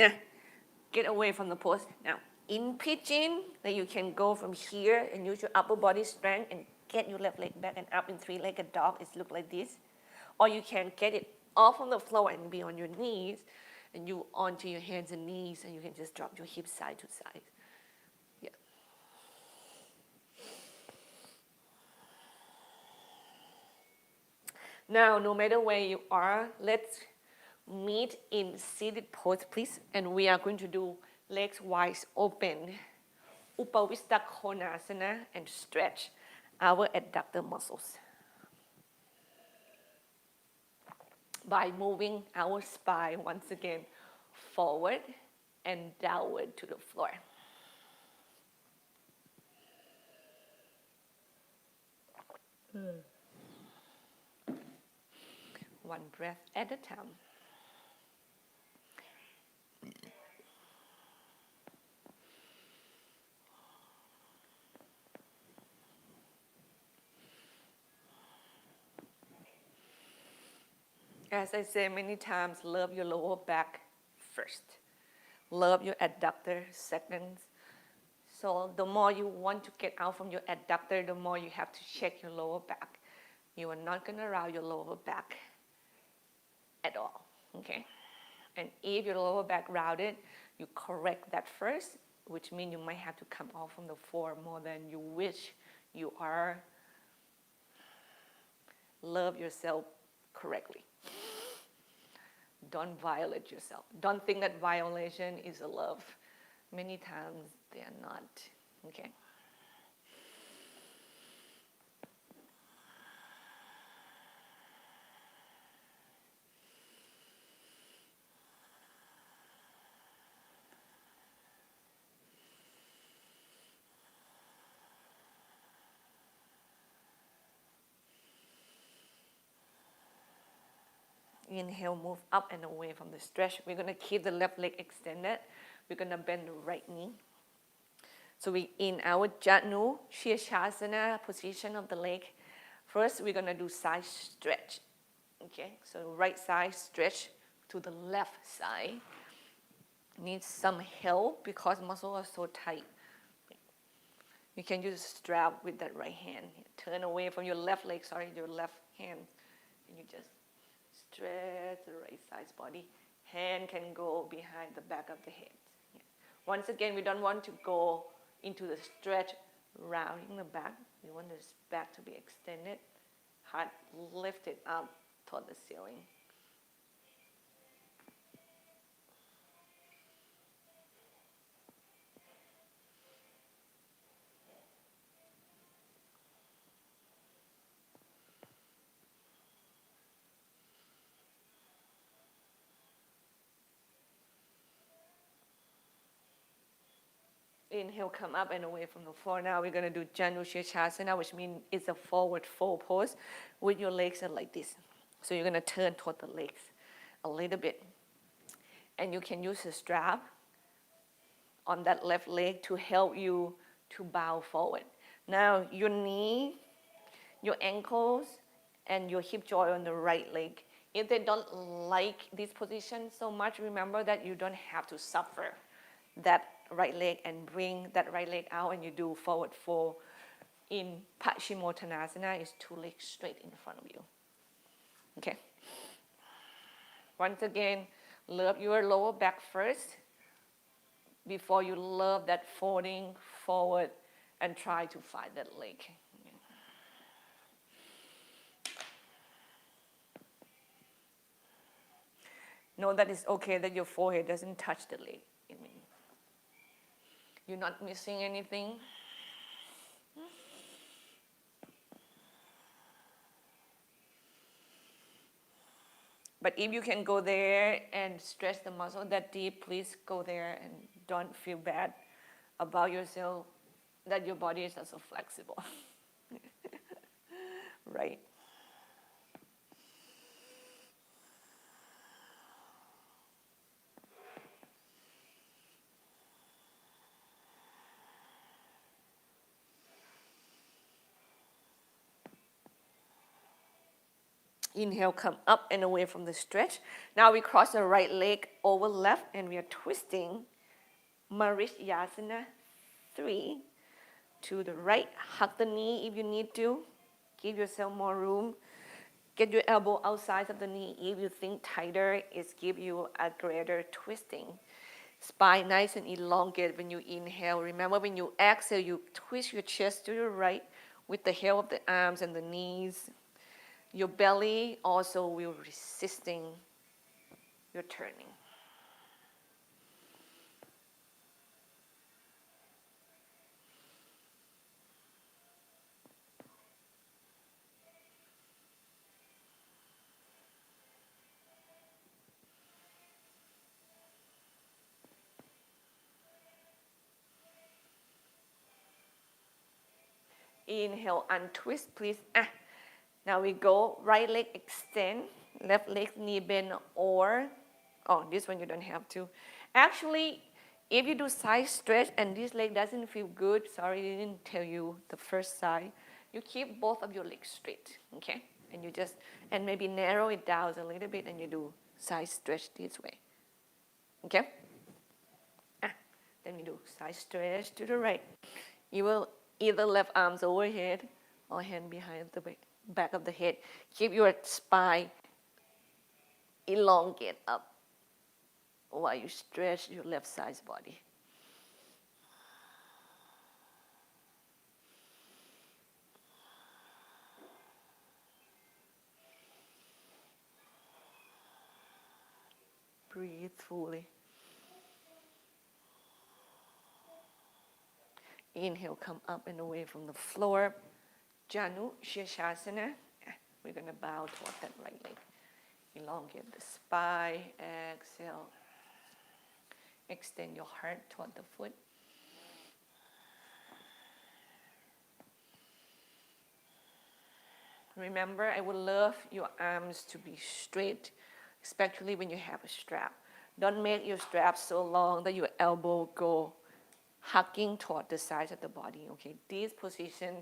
Yeah. Get away from the pose. Now, in pigeon, that you can go from here and use your upper body strength and get your left leg back and up in three-legged dog. It looks like this. Or you can get it off on the floor and be on your knees, and you onto your hands and knees, and you can just drop your hips side to side. Yeah. Now, no matter where you are, let's meet in seated pose, please. And we are going to do legs wide open, Upavista Konasana, and stretch our adductor muscles by moving our spine once again forward and downward to the floor. One breath at a time. As I say many times, love your lower back first. Love your adductor second. So the more you want to get out from your adductor, the more you have to check your lower back. You are not going to round your lower back at all, okay? And if your lower back rounded, you correct that first, which means you might have to come off from the floor more than you wish you are. Love yourself correctly. Don't violate yourself. Don't think that violation is a love. Many times they are not, okay? Inhale, move up and away from the stretch. We're going to keep the left leg extended. We're going to bend the right knee. So we in our Janu Shirshasana position of the leg. First, we're going to do side stretch. Okay, so right side stretch to the left side. Needs some help because muscles are so tight. You can use a strap with that right hand. Turn away from your left leg, your left hand. And you just stretch the right side body. Hand can go behind the back of the head. Yeah. Once again, we don't want to go into the stretch rounding the back. We want the back to be extended. Heart lifted up toward the ceiling. Inhale, come up and away from the floor. Now we're going to do Janu Shirshasana, which means it's a forward fold pose with your legs are like this. So you're going to turn toward the legs a little bit. And you can use a strap on that left leg to help you to bow forward. Now your knee, your ankles, and your hip joint on the right leg. If they don't like this position so much, remember that you don't have to suffer that right leg and bring that right leg out, and you do forward fold. In Paschimottanasana is two legs straight in front of you. Okay. Once again, love your lower back first before you love that folding forward and try to find that leg. Know that it's okay that your forehead doesn't touch the leg. I mean, you're not missing anything. But if you can go there and stretch the muscle that deep, please go there and don't feel bad about yourself that your body is not so flexible. Right? Inhale, come up and away from the stretch. Now we cross the right leg over left and we are twisting Marishyasana 3 to the right. Hug the knee if you need to. Give yourself more room. Get your elbow outside of the knee. If you think tighter, it's give you a greater twisting. Spine nice and elongated when you inhale. Remember, when you exhale, you twist your chest to the right with the help of the arms and the knees. Your belly also will resisting your turning. Inhale, untwist, please. Now we go, right leg extend, left leg knee bend, or, oh, this one you don't have to. Actually, if you do side stretch and this leg doesn't feel good, sorry, I didn't tell you the first side, you keep both of your legs straight, okay? And you just, and maybe narrow it down a little bit and you do side stretch this way, okay? Then we do side stretch to the right. You will either left arms overhead or hand behind the back of the head. Keep your spine elongate up while you stretch your left side's body. Breathe fully. Inhale, come up and away from the floor. Janu Shirshasana. We're going to bow toward that right leg. Elongate the spine. Exhale. Extend your heart toward the foot. Remember, I would love your arms to be straight, especially when you have a strap. Don't make your strap so long that your elbow go hugging toward the sides of the body, okay? This position,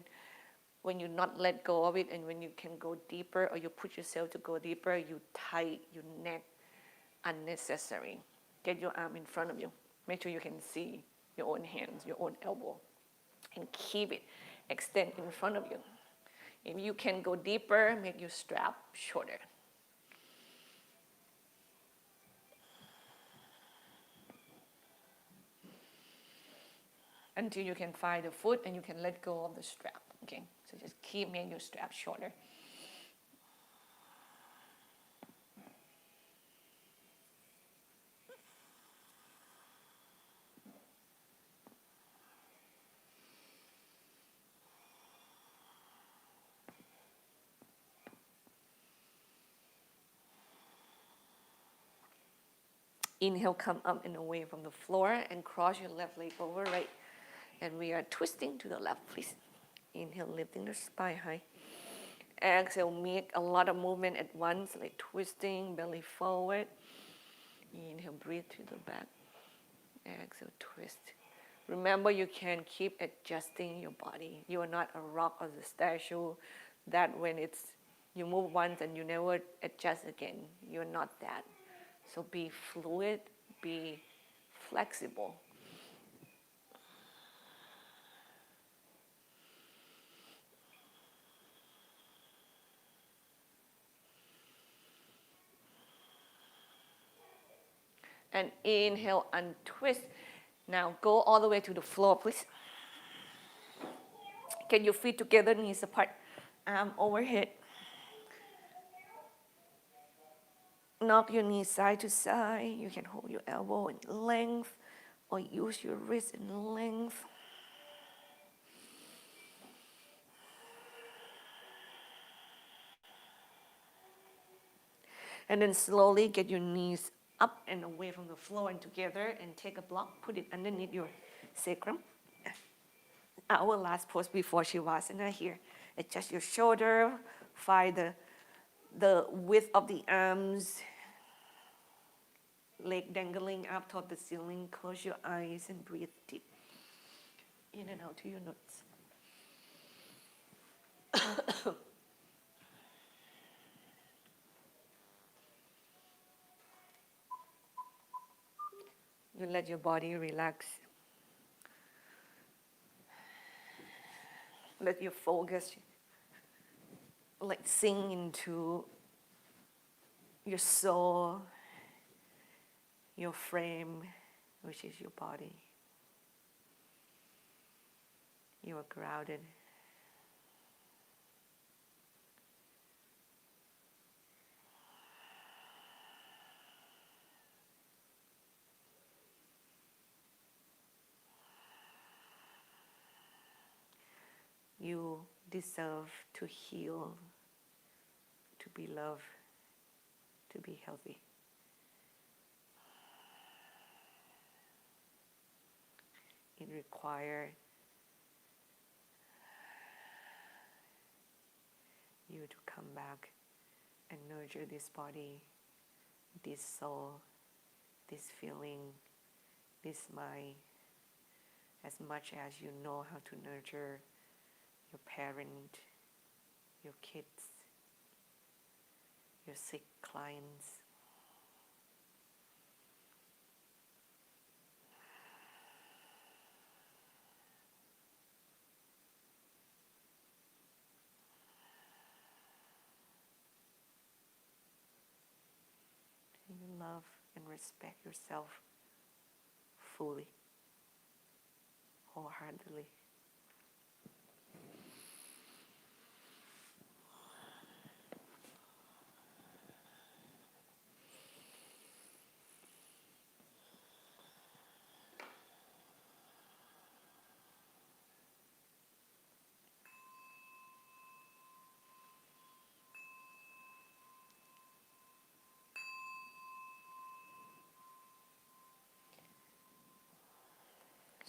when you not let go of it and when you can go deeper or you put yourself to go deeper, you tight your neck unnecessary. Get your arm in front of you. Make sure you can see your own hands, your own elbow, and keep it extend in front of you. If you can go deeper, make your strap shorter. Until you can find the foot and you can let go of the strap, okay? So just keep making your strap shorter. Inhale, come up and away from the floor and cross your left leg over right. And we are twisting to the left, please. Inhale, lifting the spine high. Exhale, make a lot of movement at once, like twisting, belly forward. Inhale, breathe to the back. Exhale, twist. Remember, you can keep adjusting your body. You are not a rock or a statue that when you move once and you never adjust again. You're not that. So be fluid, be flexible. And inhale, untwist. Now go all the way to the floor, please. Get your feet together, knees apart, arm overhead. Knock your knees side to side. You can hold your elbow in length or use your wrist in length. And then slowly get your knees up and away from the floor and together and take a block, put it underneath your sacrum. Our last pose before Shavasana here. Adjust your shoulder, find the width of the arms, leg dangling up toward the ceiling. Close your eyes and breathe deep. In and out to your nose. You let your body relax. Let your focus like sink into your soul, your frame, which is your body. You are grounded. You deserve to heal, to be loved, to be healthy. It requires you to come back and nurture this body, this soul, this feeling, this mind, as much as you know how to nurture your parent, your kids, your sick clients. You love and respect yourself fully, wholeheartedly.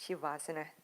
Shivasana.